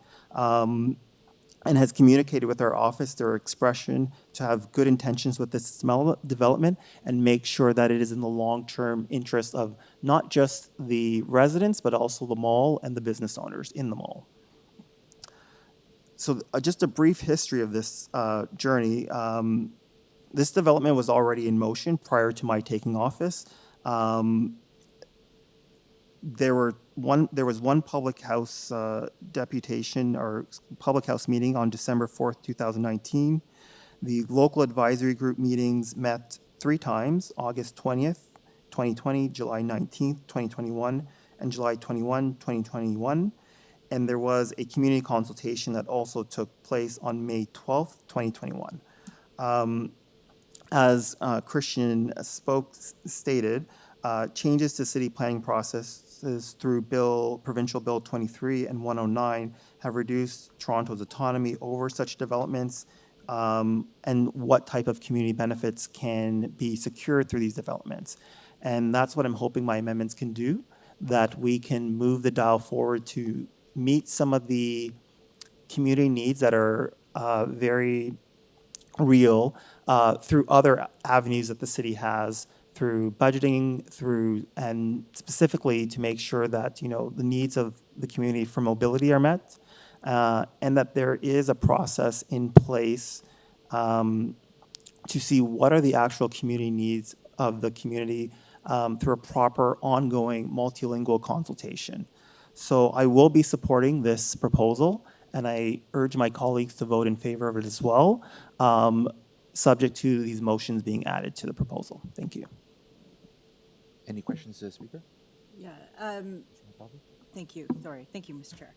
and has communicated with our office their expression to have good intentions with this development and make sure that it is in the long-term interest of not just the residents, but also the mall and the business owners in the mall. So just a brief history of this journey. This development was already in motion prior to my taking office. There was one public house deputation or public house meeting on December 4th, 2019. The local advisory group meetings met 3 times, August 20th, 2020, July 19th, 2021, and July 21, 2021. And there was a community consultation that also took place on May 12th, 2021. As Christian stated, changes to city planning processes through Provincial Bill 23 and 109 have reduced Toronto's autonomy over such developments, and what type of community benefits can be secured through these developments. And that's what I'm hoping my amendments can do, that we can move the dial forward to meet some of the community needs that are very real through other avenues that the city has, through budgeting, and specifically to make sure that, the needs of the community for mobility are met, and that there is a process in place to see what are the actual community needs of the community through a proper ongoing multilingual consultation. So I will be supporting this proposal, and I urge my colleagues to vote in favor of it as well, subject to these motions being added to the proposal. Thank you. Any questions to the speaker? Yeah, thank you. Sorry. Thank you, Mr. Chair.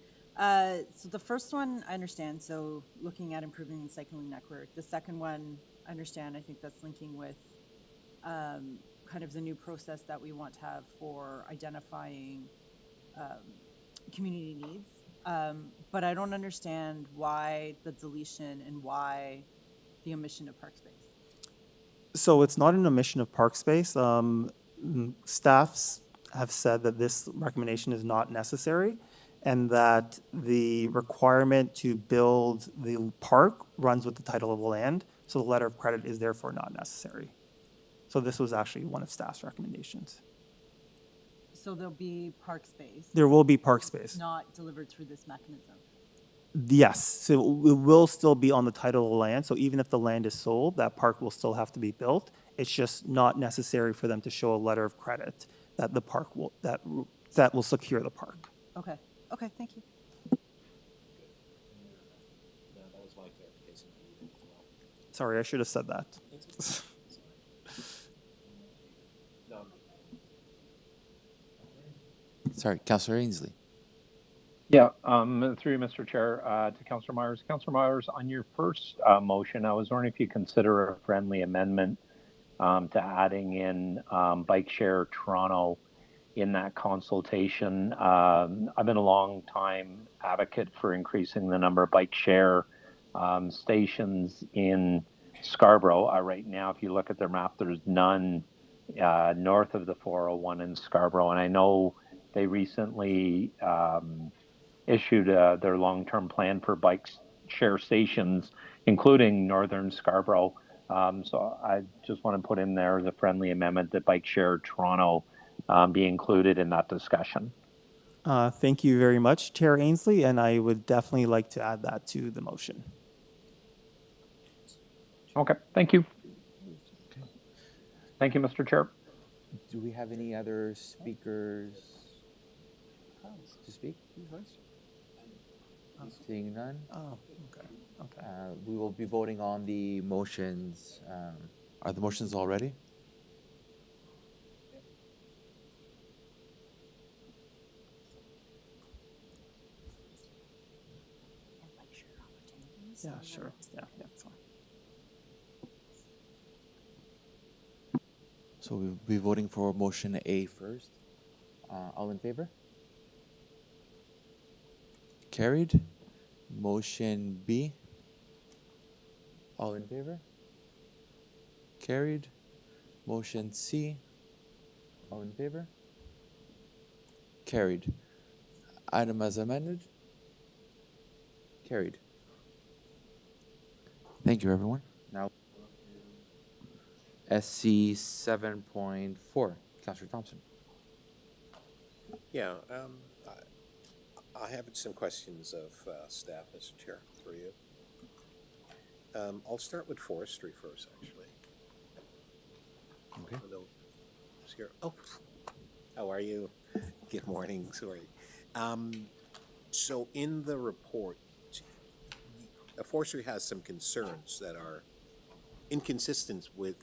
So the first one, I understand. So looking at improving the cycling network. The second one, I understand. I think that's linking with kind of the new process that we want to have for identifying community needs. But I don't understand why the deletion and why the omission of park space. So it's not an omission of park space. Staffs have said that this recommendation is not necessary, and that the requirement to build the park runs with the title of the land, so the letter of credit is therefore not necessary. So this was actually one of staff's recommendations. So there'll be park space, There will be park space. not delivered through this mechanism. Yes, so it will still be on the title of the land, so even if the land is sold, that park will still have to be built. It's just not necessary for them to show a letter of credit that the park will, that will secure the park. Okay, okay, thank you. Sorry, I should have said that. Sorry, Councillor Ainsley. Yeah, through you, Mr. Chair, to Councillor Myers. Councillor Myers, on your first motion, I was wondering if you consider a friendly amendment to adding in Bike Share Toronto in that consultation. I've been a long time advocate for increasing the number of bike share stations in Scarborough. Right now, if you look at their map, there's none north of the 401 in Scarborough, and I know they recently issued their long-term plan for bike share stations, including northern Scarborough. So I just want to put in there the friendly amendment that Bike Share Toronto be included in that discussion. Thank you very much, Chair Ainsley, and I would definitely like to add that to the motion. Okay, thank you. Thank you, Mr. Chair. Do we have any other speakers to speak? Seeing none, Oh, okay, okay. we will be voting on the motions. Are the motions all ready? Yeah, sure. Yeah, that's fine. So we'll be voting for motion A first. All in favor? Carried. Motion B. All in favor? Carried. Motion C. All in favor? Carried. Item as amended? Carried. Thank you, everyone. Now, SC 7.4, Councillor Thompson. Yeah, I have some questions of staff, Mr. Chair, through you. I'll start with forestry first, actually. Okay. Hello. Who's here? Oh, how are you? Good morning, sorry. So in the report, forestry has some concerns that are inconsistent with,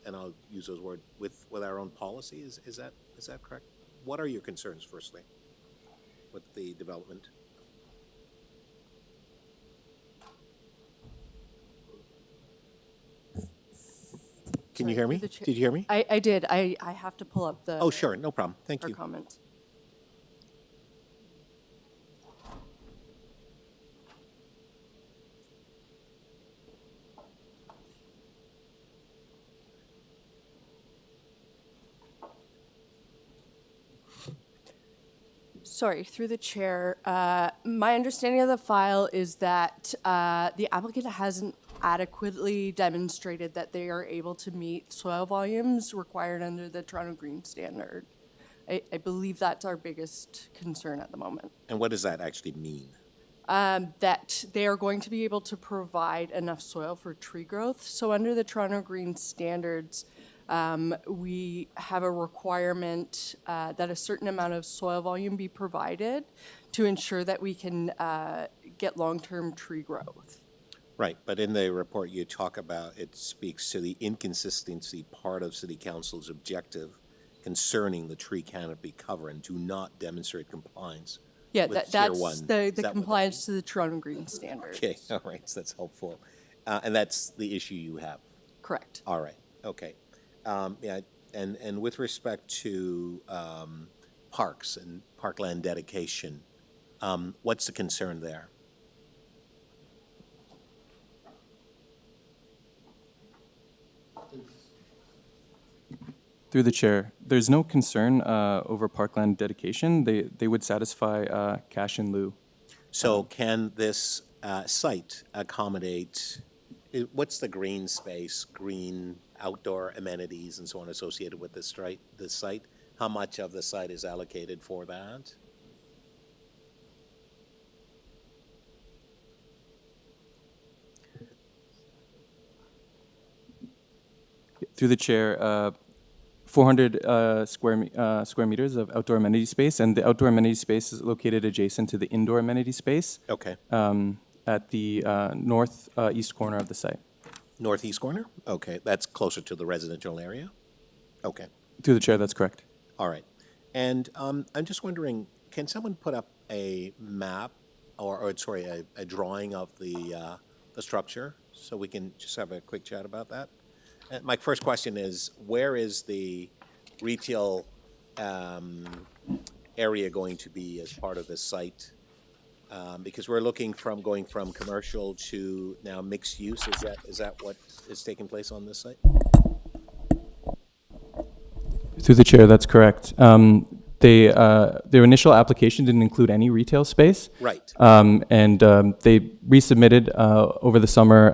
and I'll use those words, with our own policy. Is that correct? What are your concerns, firstly, with the development? Can you hear me? Did you hear me? I did. I have to pull up the. Oh, sure, no problem. Thank our you. comment. Sorry, through the chair. My understanding of the file is that the applicant hasn't adequately demonstrated that they are able to meet soil volumes required under the Toronto Green Standard. I believe that's our biggest concern at the moment. And what does that actually mean? That they are going to be able to provide enough soil for tree growth. So under the Toronto Green Standards, we have a requirement that a certain amount of soil volume be provided to ensure that we can get long-term tree growth. Right, but in the report you talk about, it speaks to the inconsistency part of City Council's objective concerning the tree canopy cover and do not demonstrate compliance. Yeah, with that's Tier 1. Is the that what compliance to the Toronto Green Standards. Okay, all right, so that's helpful. And that's the issue you have. Correct. All right, okay. Yeah, and with respect to parks and parkland dedication, what's the concern there? Through the chair, there's no concern over parkland dedication. They would satisfy cash in lieu. So can this site accommodate, what's the green space, green outdoor amenities and so on associated with this site? How much of the site is allocated for that? Through the chair, 400 square meters of outdoor amenity space, and the outdoor amenity space is located adjacent to the indoor amenity space. Okay. At the northeast corner of the site. Northeast corner? Okay, that's closer to the residential area? Okay, Through the chair, that's correct. all right. And I'm just wondering, can someone put up a map or sorry, a drawing of the structure so we can just have a quick chat about that? And my first question is, where is the retail area going to be as part of this site? Because we're looking going from commercial to now mixed use. Is that what is taking place on this site? Through the chair, that's correct. Their initial application didn't include any retail space. Right. And they resubmitted over the summer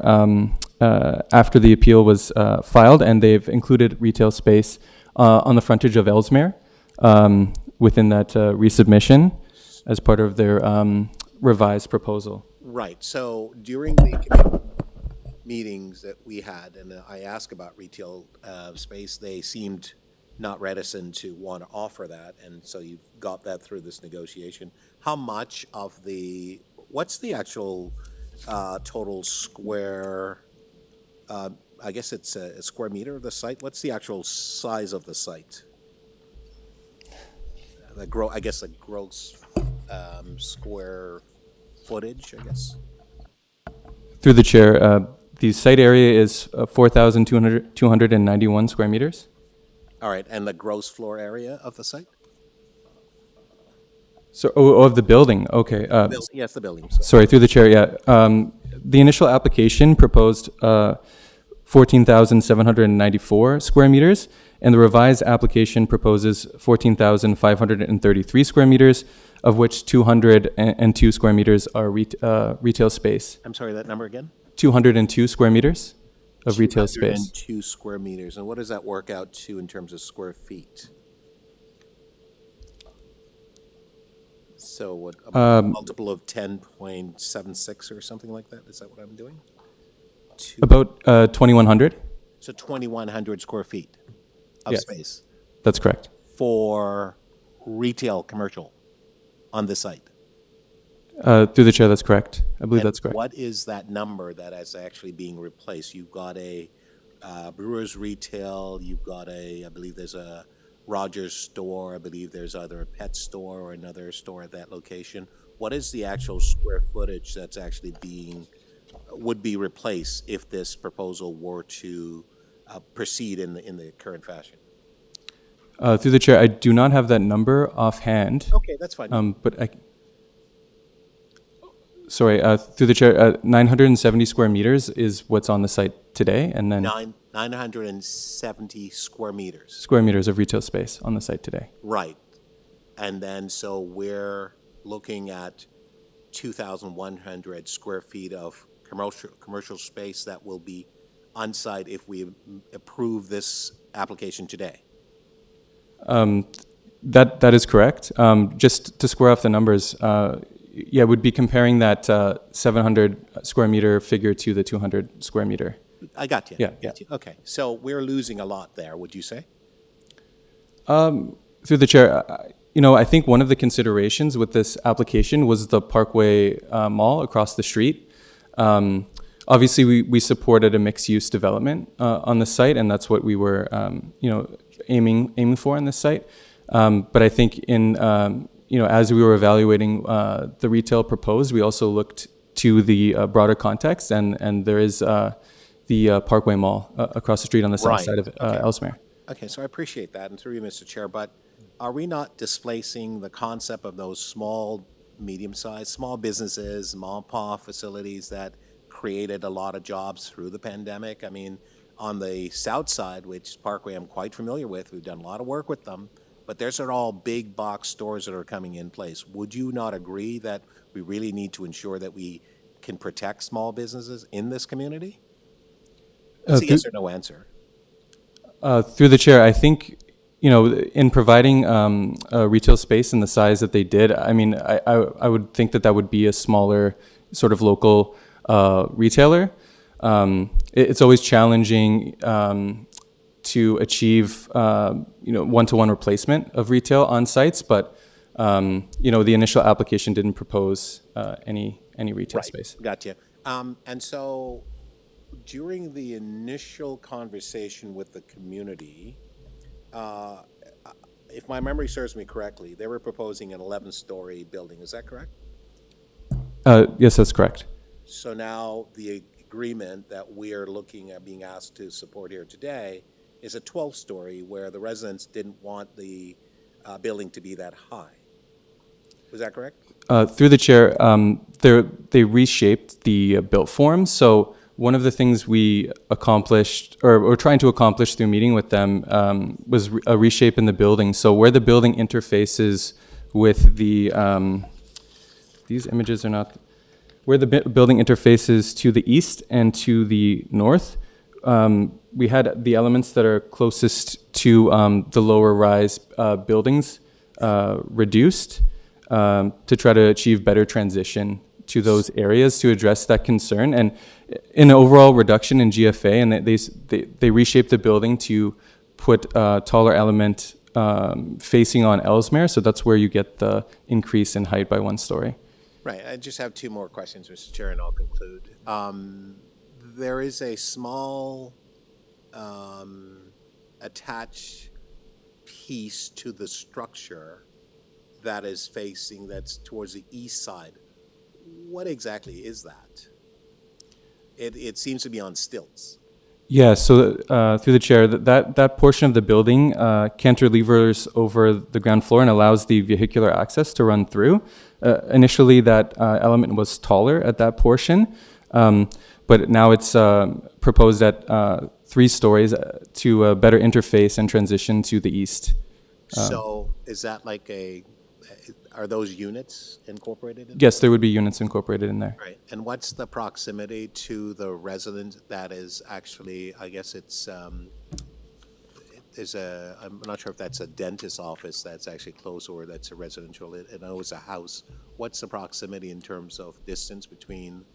after the appeal was filed, and they've included retail space on the frontage of Ellesmere within that resubmission as part of their revised proposal. Right. So during the committee meetings that we had, and I asked about retail space, they seemed not reticent to want to offer that, and so you've got that through this negotiation. How much of what's the actual total square, I guess it's a square meter of the site? What's the actual size of the site? I guess the gross square footage, I guess. Through the chair, the site area is 4,291 square meters. All right, and the gross floor area of the site? So, of the building, okay. Yes, the building. Sorry, through the chair, yeah. The initial application proposed 14,794 square meters, and the revised application proposes 14,533 square meters, of which 202 square meters are retail space. I'm sorry, that number again? 202 square meters of retail space. 202 square meters, and what does that work out to in terms of square feet? So what, a multiple of 10.76 or something like that? Is that what I'm doing? About 2,100. So 2,100 square feet of space That's correct. for retail, commercial on the site. Through the chair, that's correct. I believe And that's correct. what is that number that is actually being replaced? You've got a Brewer's Retail, you've got I believe there's a Rogers store, I believe there's either a pet store or another store at that location. What is the actual square footage that's actually would be replaced if this proposal were to proceed in the current fashion? Through the chair, I do not have that number offhand. Okay, that's fine. But sorry, through the chair, 970 square meters is what's on the site today, and then 970 square meters. square meters of retail space on the site today. Right. And then, so we're looking at 2,100 square feet of commercial space that will be on site if we approve this application today. That is correct. Just to square off the numbers, would be comparing that 700 square meter figure to the 200 square meter. I got you. Yeah. Got you. Okay. So we're losing a lot there, would you say? Through the chair, I think one of the considerations with this application was the Parkway Mall across the street. Obviously, we supported a mixed-use development on the site, and that's what we were, aiming for on this site. But I think as we were evaluating the retail proposed, we also looked to the broader context, and there is the Parkway Mall across the street on the south side of Ellesmere. Okay, so I appreciate that, and through you, Mr. Chair, but are we not displacing the concept of those small, medium-sized, small businesses, mom and pop facilities that created a lot of jobs through the pandemic? I mean, On the south side, which Parkway I'm quite familiar with, we've done a lot of work with them, but there's are all big box stores that are coming in place. Would you not agree that we really need to ensure that we can protect small businesses in this community? It's a yes or no answer. Through the chair, I think, in providing a retail space in the size that they did, I mean, I would think that would be a smaller sort of local retailer. It's always challenging to achieve, one-to-one replacement of retail on sites, but, the initial application didn't propose any retail space. Gotcha. And so during the initial conversation with the community, if my memory serves me correctly, they were proposing an 11-story building. Is that correct? Yes, that's correct. So now the agreement that we are looking at being asked to support here today is a 12-story where the residents didn't want the building to be that high. Was that correct? Through the chair, they reshaped the built form. So one of the things we accomplished, or trying to accomplish through meeting with them, was a reshape in the building. So where the building interfaces with the, these images are not, where the building interfaces to the east and to the north, we had the elements that are closest to the lower rise buildings reduced to try to achieve better transition to those areas to address that concern, and an overall reduction in GFA, and they reshaped the building to put a taller element facing on Ellesmere, so that's where you get the increase in height by 1 story. Right. I just have 2 more questions, Mr. Chair, and I'll conclude. There is a small attached piece to the structure that is facing, that's towards the east side. What exactly is that? It seems to be on stilts. Yeah, so through the chair, that portion of the building cantilevers over the ground floor and allows the vehicular access to run through. Initially, that element was taller at that portion, but now it's proposed at 3 stories to better interface and transition to the east. So is that like are those units incorporated in Yes, there would be units incorporated in there. Right. And what's the proximity to the resident that is actually, I guess it's, I'm not sure if that's a dentist's office that's actually close or that's a residential, I know it's a house. What's the proximity in terms of distance between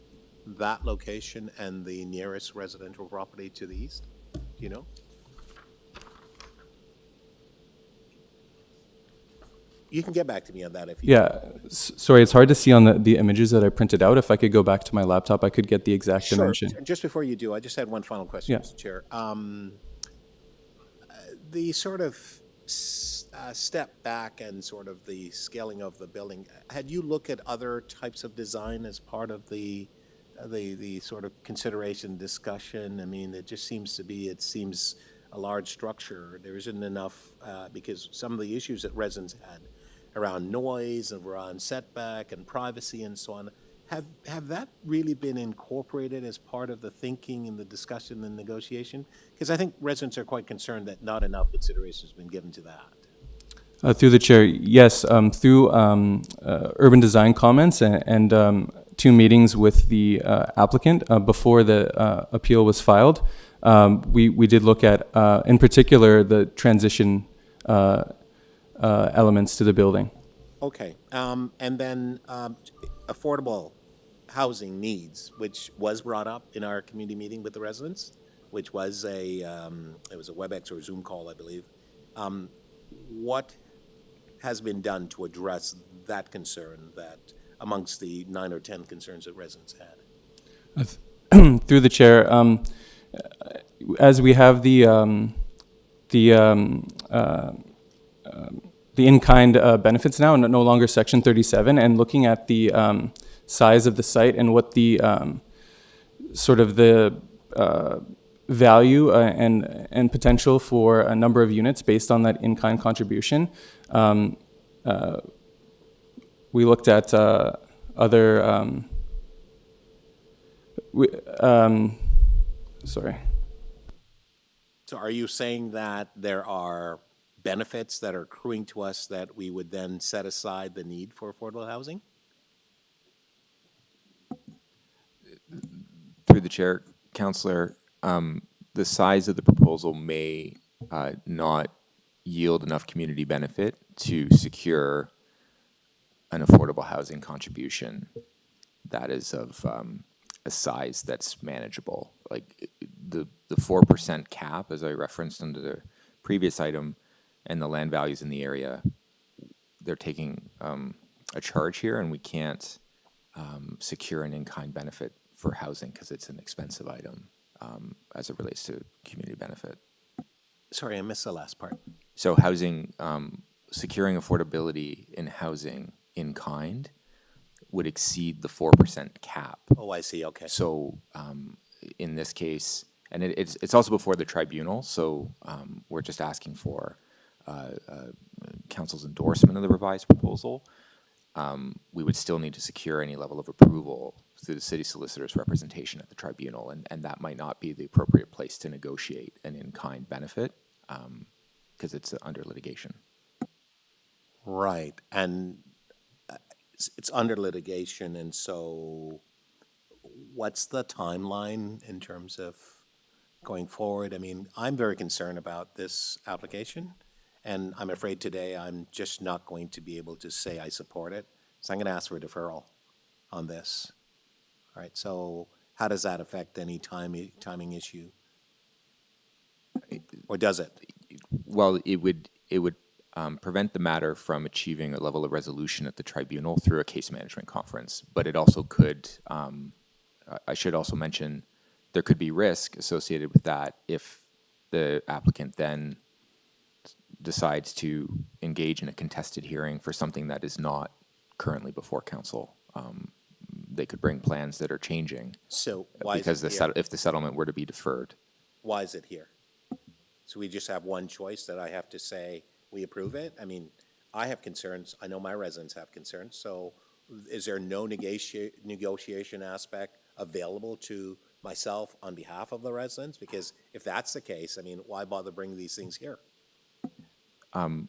that location and the nearest residential property to the east? Do you know? You can get back to me on that if you Sorry, it's hard to see on the images that I printed out. If I could go back to my laptop, I could get the exact dimension. Just before you do, I just had one final question, Mr. Chair. The sort of step back and sort of the scaling of the building, had you looked at other types of design as part of the sort of consideration discussion? I mean, it just seems to be, it seems a large structure. There isn't enough, because some of the issues that residents had around noise and around setback and privacy and so on, have that really been incorporated as part of the thinking and the discussion and negotiation? Because I think residents are quite concerned that not enough consideration has been given to that. Through the chair, yes, through urban design comments and 2 meetings with the applicant before the appeal was filed, we did look at, in particular, the transition elements to the building. Okay, and then affordable housing needs, which was brought up in our community meeting with the residents, which was it was a WebEx or Zoom call, I believe. What has been done to address that concern, that amongst the 9 or 10 concerns that residents had? Through the chair, as we have the in-kind benefits now, and no longer Section 37, and looking at the size of the site and what the sort of the value and potential for a number of units based on that in-kind contribution, we looked at other. Sorry. So are you saying that there are benefits that are accruing to us that we would then set aside the need for affordable housing? Through the chair, Councillor, the size of the proposal may not yield enough community benefit to secure an affordable housing contribution that is of a size that's manageable. Like the 4% cap, as I referenced under the previous item, and the land values in the area, they're taking a charge here, and we can't secure an in-kind benefit for housing because it's an expensive item as it relates to community benefit. Sorry, I missed the last part. So housing, securing affordability in housing in kind would exceed the 4% cap. Oh, I see, okay. So in this case, and it's also before the tribunal, so we're just asking for council's endorsement of the revised proposal. We would still need to secure any level of approval through the city solicitor's representation at the tribunal, and that might not be the appropriate place to negotiate an in-kind benefit because it's under litigation. Right, and it's under litigation, and so what's the timeline in terms of going forward? I mean, I'm very concerned about this application, and I'm afraid today I'm just not going to be able to say I support it, so I'm going to ask for a deferral on this. All right, so how does that affect any timing issue? Or does it? Well, it would prevent the matter from achieving a level of resolution at the tribunal through a case management conference, but it also could, I should also mention, there could be risk associated with that if the applicant then decides to engage in a contested hearing for something that is not currently before council. They could bring plans that are changing. So why because is it here? if the settlement were to be deferred. Why is it here? So we just have one choice that I have to say we approve it? I mean, I have concerns. I know my residents have concerns. So is there no negotiation aspect available to myself on behalf of the residents? Because if that's the case, I mean, why bother bringing these things here? I'll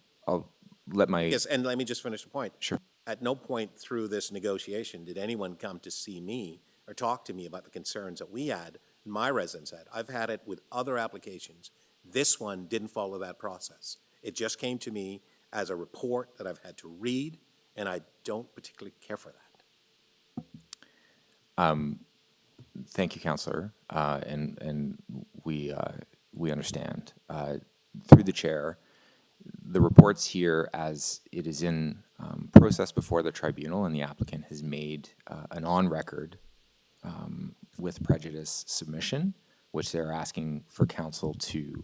let my... Yes, and let me just finish the point. Sure. At no point through this negotiation did anyone come to see me or talk to me about the concerns that we had, and my residents had. I've had it with other applications. This one didn't follow that process. It just came to me as a report that I've had to read, and I don't particularly care for that. Thank you, Councillor, and we understand. Through the chair, the reports here, as it is in process before the tribunal, and the applicant has made an on-record with prejudice submission, which they're asking for council to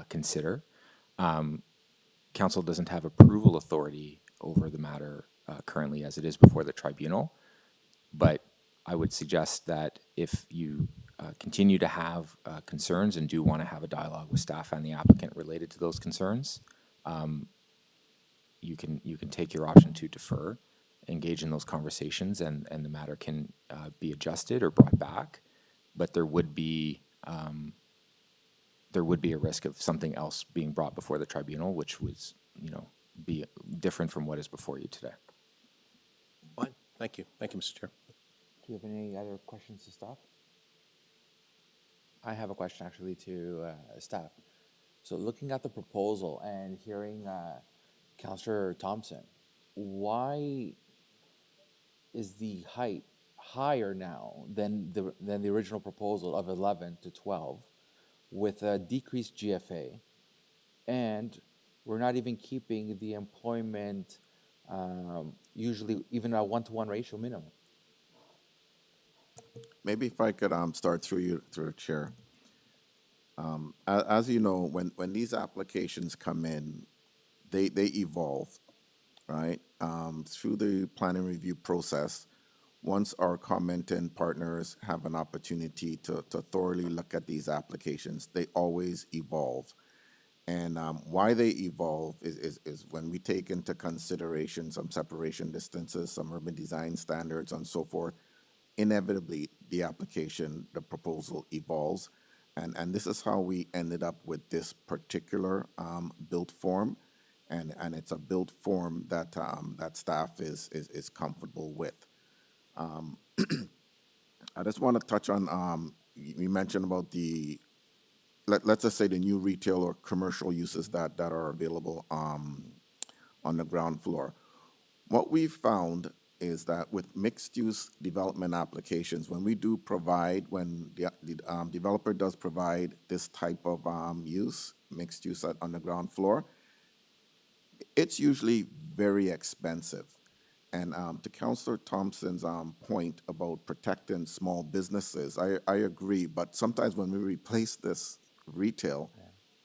consider. Council doesn't have approval authority over the matter currently as it is before the tribunal, but I would suggest that if you continue to have concerns and do want to have a dialogue with staff and the applicant related to those concerns, you can take your option to defer, engage in those conversations, and the matter can be adjusted or brought back, but there would be a risk of something else being brought before the tribunal, which was, be different from what is before you today. Fine, thank you. Thank you, Mr. Chair. Do you have any other questions to staff? I have a question actually to staff. So looking at the proposal and hearing Councillor Thompson, why is the height higher now than the original proposal of 11 to 12 with a decreased GFA, and we're not even keeping the employment usually even a 1-to-1 ratio minimum? Maybe if I could start through the chair. As you know, when these applications come in, they evolve, right? Through the planning review process, once our commenting partners have an opportunity to thoroughly look at these applications, they always evolve. And why they evolve is when we take into consideration some separation distances, some urban design standards, and so forth, inevitably the application, the proposal evolves. And this is how we ended up with this particular built form. And it's a built form that, that staff is comfortable with. I just want to touch on, you mentioned about let's just say the new retail or commercial uses that are available on the ground floor. What we've found is that with mixed-use development applications, when we do provide, when the developer does provide this type of use, mixed use on the ground floor, it's usually very expensive. And to Councillor Thompson's point about protecting small businesses, I agree, but sometimes when we replace this retail,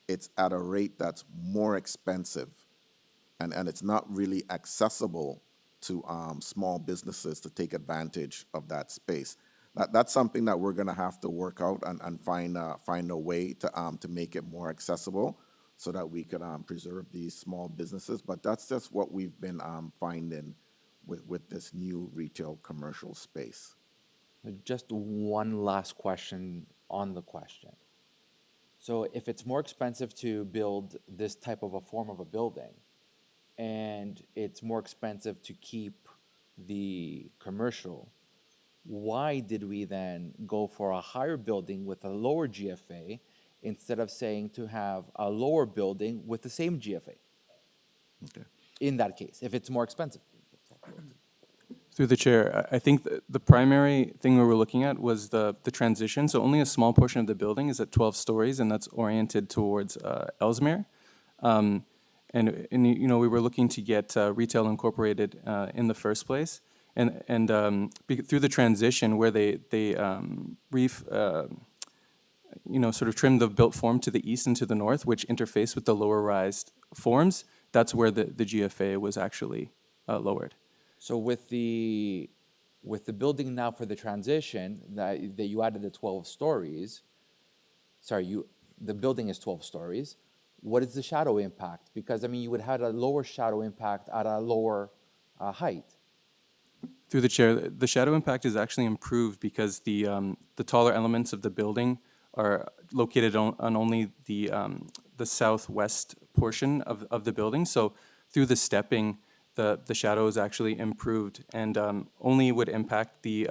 it's at a rate that's more expensive, and it's not really accessible to small businesses to take advantage of that space. That's something that we're gonna have to work out and find a way to make it more accessible so that we could preserve these small businesses. But that's just what we've been finding with this new retail commercial space. Just one last question on the question. So if it's more expensive to build this type of a form of a building, and it's more expensive to keep the commercial, why did we then go for a higher building with a lower GFA instead of saying to have a lower building with the same GFA? Okay. In that case, if it's more expensive. Through the chair, I think the primary thing we were looking at was the transition. So only a small portion of the building is at 12 stories, and that's oriented towards Ellesmere. And you know, we were looking to get retail incorporated in the first place, and through the transition where they you know, sort of trimmed the built form to the east and to the north, which interface with the lower rised forms. That's where the GFA was actually lowered. So with the building now for the transition that you added the 12 stories, the building is 12 stories. What is the shadow impact? Because I mean, you would have a lower shadow impact at a lower height. Through the chair, the shadow impact is actually improved because the taller elements of the building are located on only the southwest portion of the building. So through the stepping, the shadow is actually improved, and only would impact it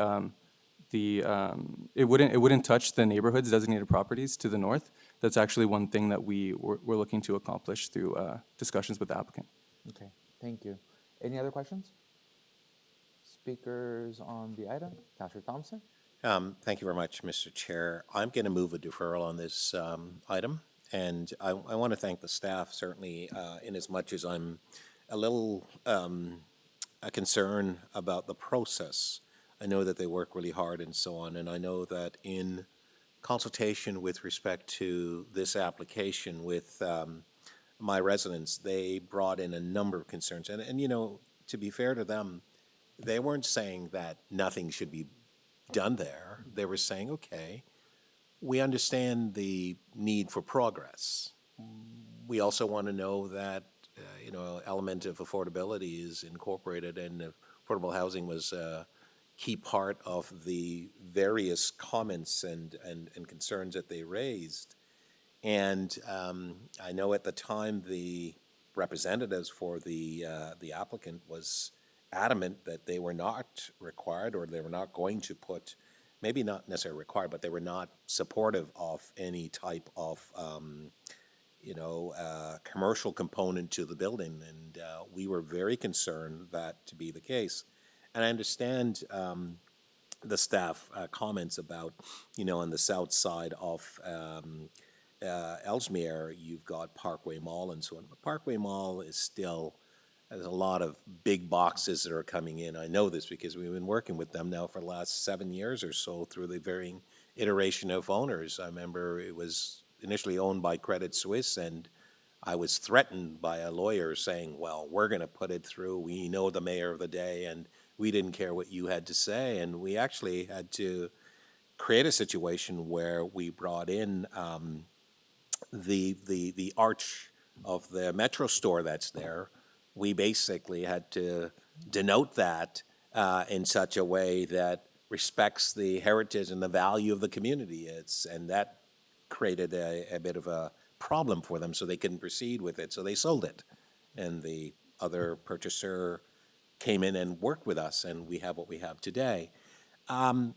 wouldn't touch the neighborhood's designated properties to the north. That's actually one thing that we're looking to accomplish through discussions with the applicant. Okay, thank you. Any other questions? Speakers on the item? Councillor Thompson? Thank you very much, Mr. Chair. I'm going to move a deferral on this item, and I want to thank the staff, certainly, in as much as I'm a little concerned about the process. I know that they work really hard and so on, and I know that in consultation with respect to this application with my residents, they brought in a number of concerns. And you know, to be fair to them, they weren't saying that nothing should be done there. They were saying, okay, we understand the need for progress. We also want to know that, you know, element of affordability is incorporated, and affordable housing was a key part of the various comments and concerns that they raised. And I know at the time the representatives for the applicant was adamant that they were not required, or they were not going to put, maybe not necessarily required, but they were not supportive of any type of commercial component to the building, and we were very concerned that to be the case. And I understand the staff comments about, you know, on the south side of Ellesmere, you've got Parkway Mall and so on. But Parkway Mall is still, there's a lot of big boxes that are coming in. I know this because we've been working with them now for the last 7 years or so through the varying iteration of owners. I remember it was initially owned by Credit Suisse, and I was threatened by a lawyer saying, well, we're going to put it through. We know the mayor of the day, and we didn't care what you had to say. And we actually had to create a situation where we brought in the arch of the Metro store that's there. We basically had to denote that in such a way that respects the heritage and the value of the community. And that created a bit of a problem for them, so they couldn't proceed with it, so they sold it. And the other purchaser came in and worked with us, and we have what we have today. I'm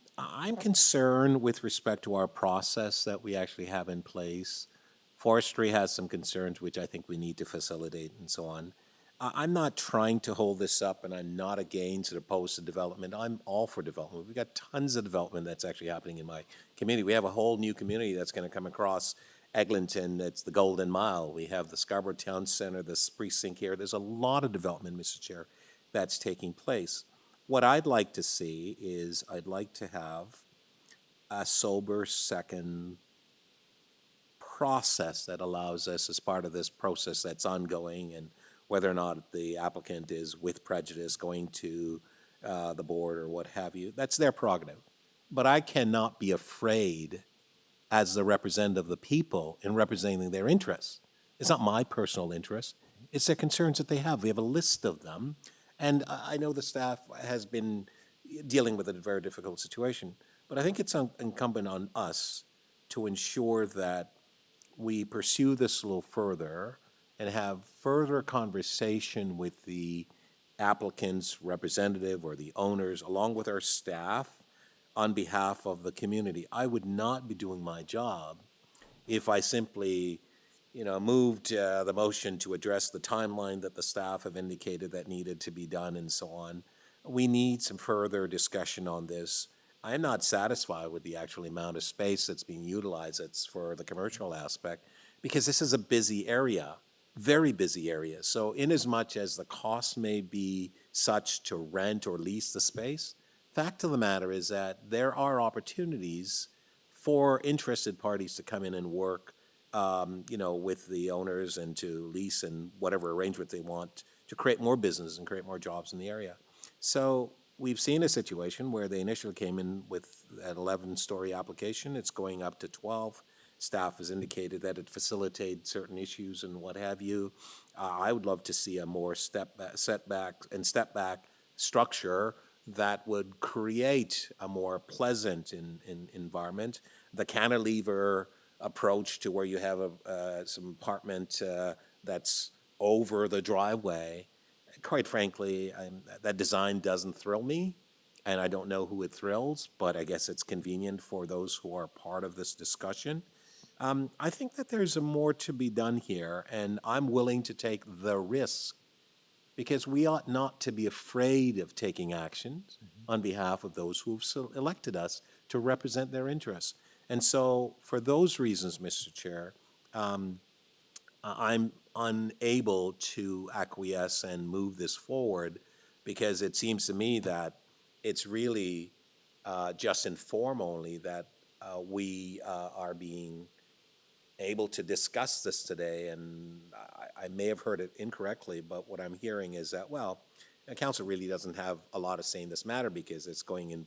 concerned with respect to our process that we actually have in place. Forestry has some concerns which I think we need to facilitate and so on. I'm not trying to hold this up, and I'm not against or opposed to development. I'm all for development. We've got tons of development that's actually happening in my community. We have a whole new community that's going to come across Eglinton. It's the Golden Mile. We have the Scarborough Town Center, this precinct here. There's a lot of development, Mr. Chair, that's taking place. What I'd like to see is I'd like to have a sober second process that allows us, as part of this process that's ongoing, and whether or not the applicant is with prejudice going to the board or what have you, that's their prerogative. But I cannot be afraid as the representative of the people in representing their interests. It's not my personal interest. It's their concerns that they have. We have a list of them. And I know the staff has been dealing with a very difficult situation, but I think it's incumbent on us to ensure that we pursue this a little further and have further conversation with the applicant's representative or the owners, along with our staff, on behalf of the community. I would not be doing my job if I simply moved the motion to address the timeline that the staff have indicated that needed to be done and so on. We need some further discussion on this. I am not satisfied with the actual amount of space that's being utilized. It's for the commercial aspect, because this is a busy area, very busy area. So in as much as the cost may be such to rent or lease the space, fact of the matter is that there are opportunities for interested parties to come in and work with the owners and to lease and whatever arrangement they want to create more business and create more jobs in the area. So we've seen a situation where they initially came in with an 11-story application. It's going up to 12. Staff has indicated that it facilitated certain issues and what have you. I would love to see a more step back structure that would create a more pleasant environment. The cantilever approach to where you have some apartment that's over the driveway, quite frankly, that design doesn't thrill me, and I don't know who it thrills, but I guess it's convenient for those who are part of this discussion. I think that there's more to be done here, and I'm willing to take the risk, because we ought not to be afraid of taking actions on behalf of those who've elected us to represent their interests. And so, for those reasons, Mr. Chair, I'm unable to acquiesce and move this forward, because it seems to me that it's really just in form only that we are being able to discuss this today. And I may have heard it incorrectly, but what I'm hearing is that, the council really doesn't have a lot of say in this matter because it's going in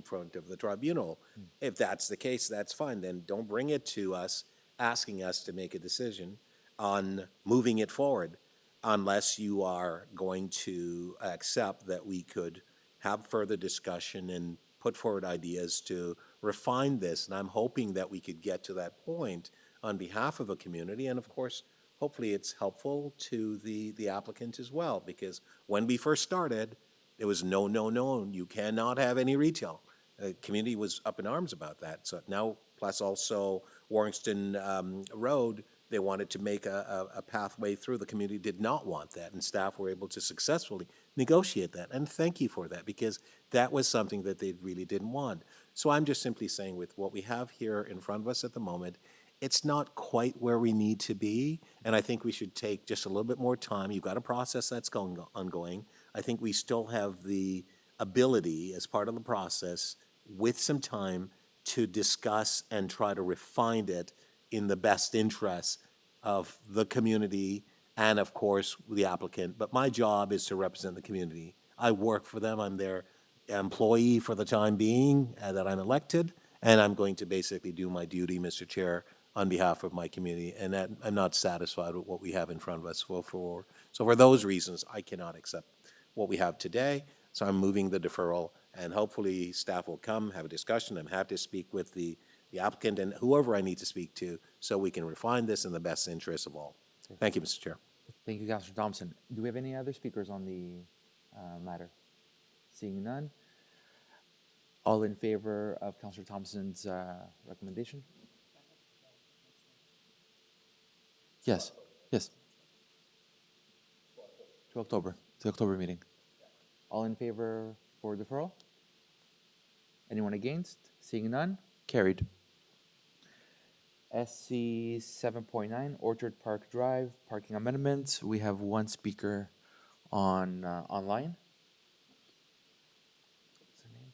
front of the tribunal. If that's the case, that's fine. Then don't bring it to us asking us to make a decision on moving it forward unless you are going to accept that we could have further discussion and put forward ideas to refine this. And I'm hoping that we could get to that point on behalf of the community. And of course, hopefully it's helpful to the applicant as well, because when we first started, there was no, you cannot have any retail. The community was up in arms about that. So now, plus also Warrington Road, they wanted to make a pathway through. The community did not want that, and staff were able to successfully negotiate that. And thank you for that, because that was something that they really didn't want. So I'm just simply saying, with what we have here in front of us at the moment, it's not quite where we need to be, and I think we should take just a little bit more time. You've got a process that's ongoing. I think we still have the ability, as part of the process, with some time, to discuss and try to refine it in the best interest of the community and, of course, the applicant. But my job is to represent the community. I work for them. I'm their employee for the time being, that I'm elected, and I'm going to basically do my duty, Mr. Chair, on behalf of my community, and that I'm not satisfied with what we have in front of us. So for those reasons, I cannot accept what we have today, so I'm moving the deferral, and hopefully staff will come, have a discussion. I'm happy to speak with the the applicant, and whoever I need to speak to, so we can refine this in the best interest of all. Thank you, Mr. Chair. Thank you, Councillor Thompson. Do we have any other speakers on the matter? Seeing none. All in favor of Councillor Thompson's recommendation? Yes, yes. To October, the October meeting. All in favor for deferral? Anyone against? Seeing none? Carried. SC 7.9, Orchard Park Drive, parking amendments. We have one speaker on online. What's her name?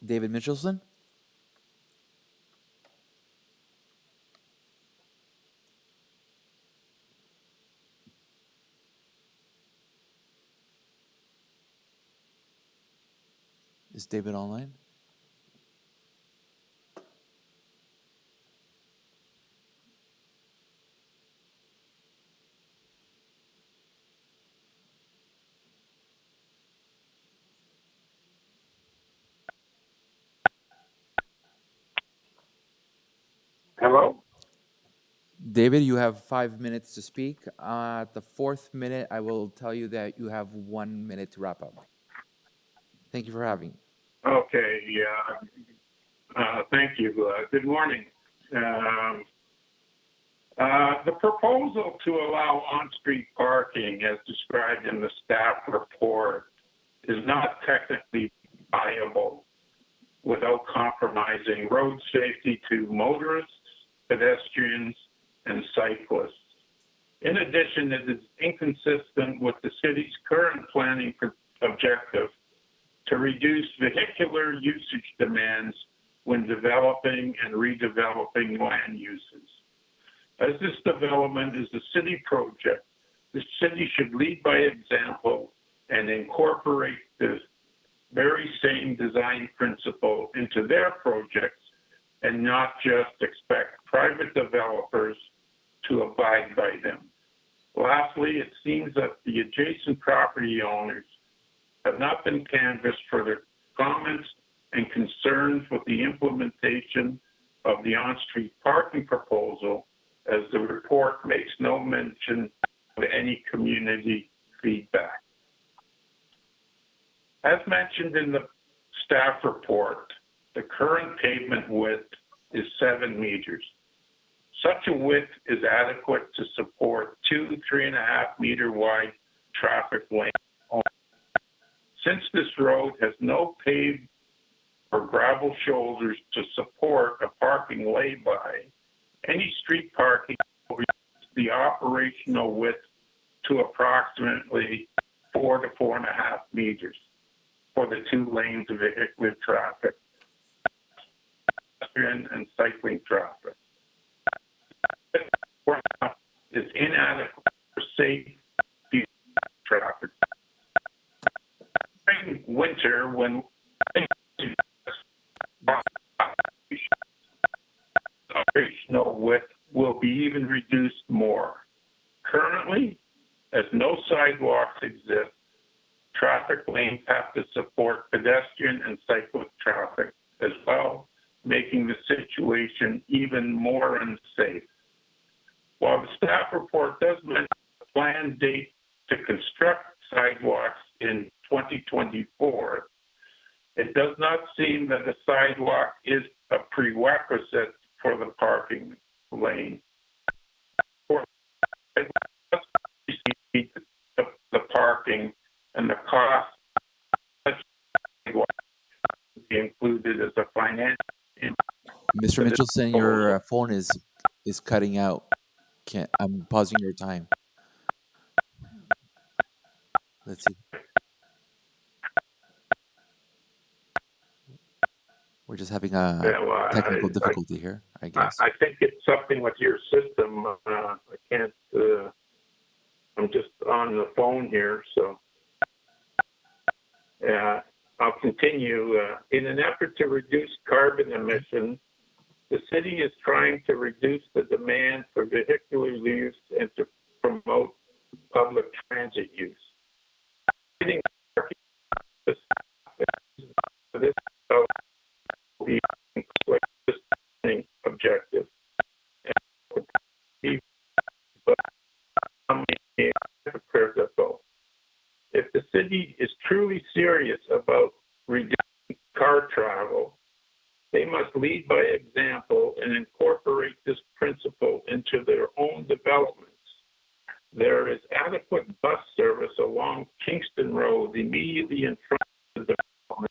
David Mitchelson. Is David online? Hello? David, you have 5 minutes to speak. At the 4th minute, I will tell you that you have 1 minute to wrap up. Thank you for having. Okay, yeah. Thank you. Good morning. The proposal to allow on-street parking as described in the staff report is not technically viable without compromising road safety to motorists, pedestrians, and cyclists. In addition, it is inconsistent with the city's current planning objective to reduce vehicular usage demands when developing and redeveloping land uses. As this development is a city project, the city should lead by example and incorporate the very same design principle into their projects and not just expect private developers to abide by them. Lastly, it seems that the adjacent property owners have not been canvassed for their comments and concerns with the implementation of the on-street parking proposal, as the report makes no mention of any community feedback. As mentioned in the staff report, the current pavement width is 7 meters. Such a width is adequate to support 2 3.5 meter wide traffic lanes. Since this road has no paved or gravel shoulders to support a parking lay-by, any street parking will reduce the operational width to approximately 4 to 4.5 meters for the 2 lanes of vehicular traffic, pedestrian and cycling traffic. Is inadequate for safe traffic. During winter, when operational width will be even reduced more. Currently, as no sidewalks exist, traffic lanes have to support pedestrian and cyclist traffic as well, making the situation even more unsafe. While the staff report does mention a planned date to construct sidewalks in 2024, it does not seem that the sidewalk is a prerequisite for the parking lane. For the parking and the cost be included as a financial. Mr. Mitchelson, your phone is cutting out. I'm pausing your time. Let's see. We're just having a technical difficulty here, I guess. I think it's something with your system. I can't, I'm just on the phone here, so. I'll continue. In an effort to reduce carbon emissions, the city is trying to reduce the demand for vehicular use and to promote public transit use. objective. But if the city is truly serious about reducing car travel, they must lead by example and incorporate this principle into their own developments. There is adequate bus service along Kingston Road immediately in front of the development.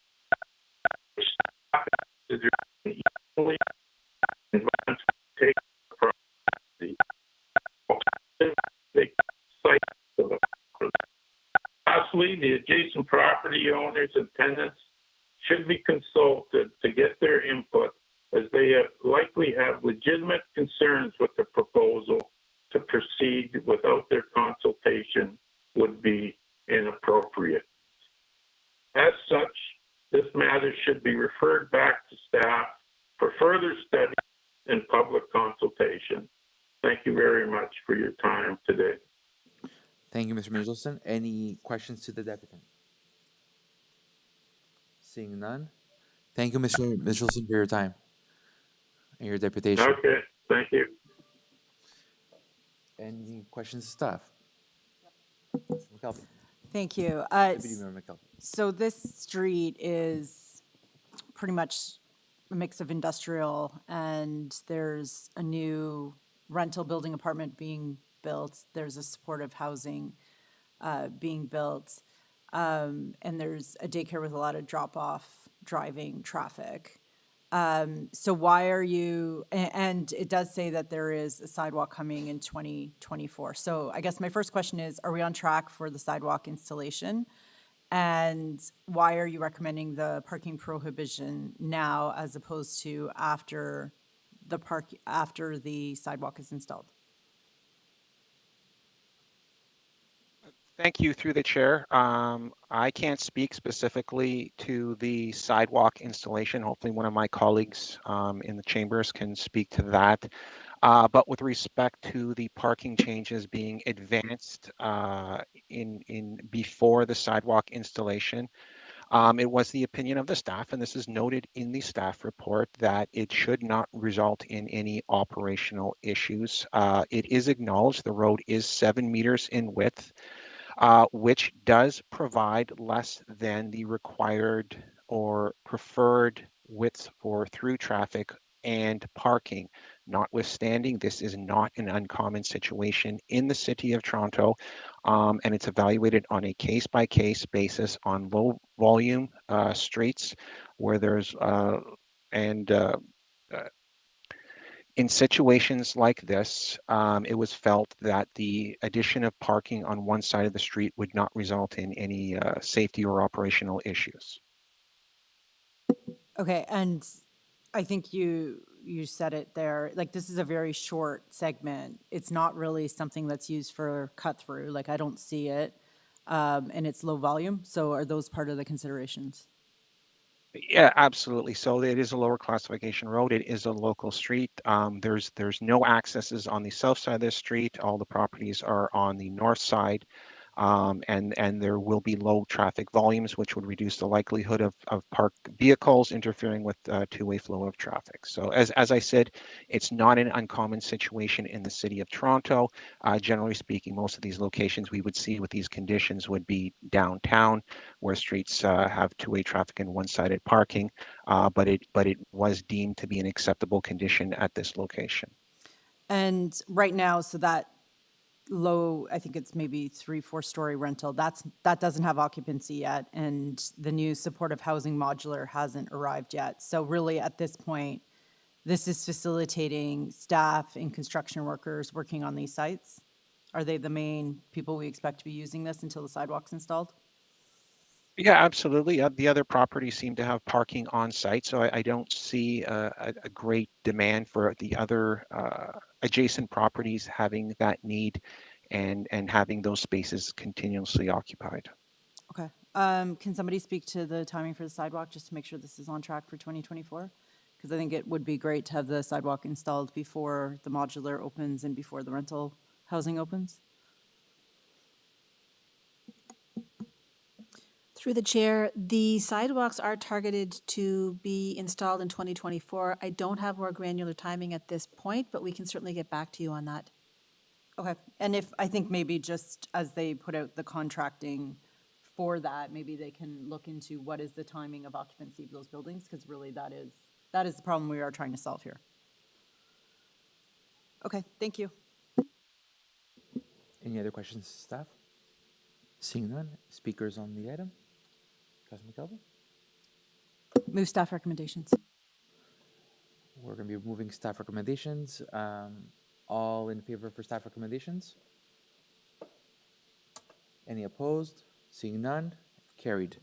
Take property. Lastly, the adjacent property owners and tenants should be consulted to get their input, as they likely have legitimate concerns with the proposal. To proceed without their consultation would be inappropriate. As such, this matter should be referred back to staff for further study and public consultation. Thank you very much for your time today. Thank you, Mr. Michelson. Any questions to the deputant? Seeing none. Thank you, Mr. Michelson, for your time and your deputation. Okay, thank you. Any questions to staff? McKelvey. Thank you. Deputy Mayor McKelvey. So this street is pretty much a mix of industrial, and there's a new rental building apartment being built. There's a supportive housing being built, and there's a daycare with a lot of drop-off driving traffic. So why are you, and it does say that there is a sidewalk coming in 2024. So I guess my first question is, are we on track for the sidewalk installation? And why are you recommending the parking prohibition now as opposed to after the sidewalk is installed? Thank you, through the chair. I can't speak specifically to the sidewalk installation. Hopefully one of my colleagues in the chambers can speak to that. But with respect to the parking changes being advanced in before the sidewalk installation, it was the opinion of the staff, and this is noted in the staff report, that it should not result in any operational issues. It is acknowledged the road is 7 meters in width, which does provide less than the required or preferred width for through traffic and parking. Notwithstanding, this is not an uncommon situation in the City of Toronto, and it's evaluated on a case-by-case basis on low volume streets where there's in situations like this, it was felt that the addition of parking on one side of the street would not result in any safety or operational issues. Okay, and I think you said it there, like this is a very short segment. It's not really something that's used for cut through, like I don't see it, and it's low volume. So are those part of the considerations? Yeah, absolutely. So it is a lower classification road. It is a local street. There's no accesses on the south side of the street. All the properties are on the north side. And there will be low traffic volumes, which would reduce the likelihood of parked vehicles interfering with two-way flow of traffic. So as I said, it's not an uncommon situation in the City of Toronto. Generally speaking, most of these locations we would see with these conditions would be downtown, where streets have two-way traffic and one-sided parking, but it was deemed to be an acceptable condition at this location. And right now, so that low, I think it's maybe 3-4 story rental, that doesn't have occupancy yet, and the new supportive housing modular hasn't arrived yet. So really at this point, this is facilitating staff and construction workers working on these sites. Are they the main people we expect to be using this until the sidewalk's installed? Yeah, absolutely. The other properties seem to have parking on site, so I don't see a great demand for the other adjacent properties having that need and having those spaces continuously occupied. Okay. Can somebody speak to the timing for the sidewalk, just to make sure this is on track for 2024? Because I think it would be great to have the sidewalk installed before the modular opens and before the rental housing opens. Through the chair, the sidewalks are targeted to be installed in 2024. I don't have more granular timing at this point, but we can certainly get back to you on that. Okay, and if, I think maybe just as they put out the contracting for that, maybe they can look into what is the timing of occupancy of those buildings, because really that is the problem we are trying to solve here. Okay, thank you. Any other questions, staff? Seeing none, speakers on the item? Councilor McKelvey? Move staff recommendations. We're going to be moving staff recommendations. All in favor for staff recommendations? Any opposed? Seeing none, carried.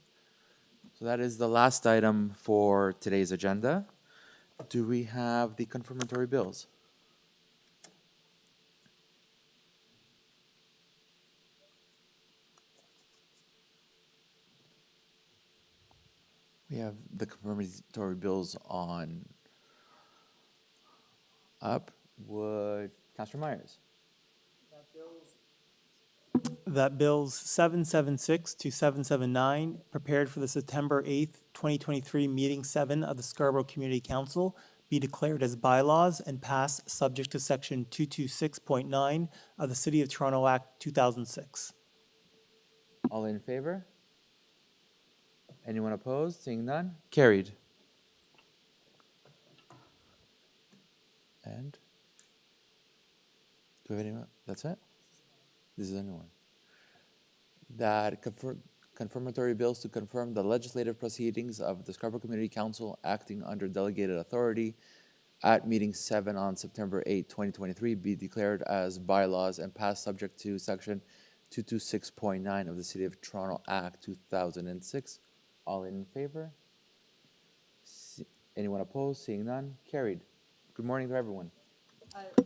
So that is the last item for today's agenda. Do we have the confirmatory bills? We have the confirmatory bills on up. Would Councilor Myers? That bills 776 to 779, prepared for the September 8th, 2023 Meeting 7 of the Scarborough Community Council, be declared as bylaws and pass subject to Section 226.9 of the City of Toronto Act 2006. All in favor? Anyone opposed? Seeing none? Carried. And do we have anyone? That's it? This is anyone. That confirmatory bills to confirm the legislative proceedings of the Scarborough Community Council acting under delegated authority at meeting 7 on September 8, 2023 be declared as bylaws and passed subject to Section 226.9 of the City of Toronto Act 2006. All in favor? Anyone opposed? Seeing none? Carried. Good morning to everyone.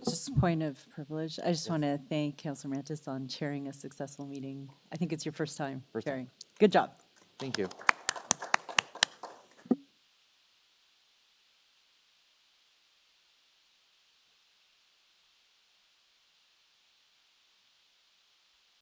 Just point of privilege. I just want to thank Councilor Mantis on chairing a successful meeting. I think it's your first time chairing. Good job. Thank you.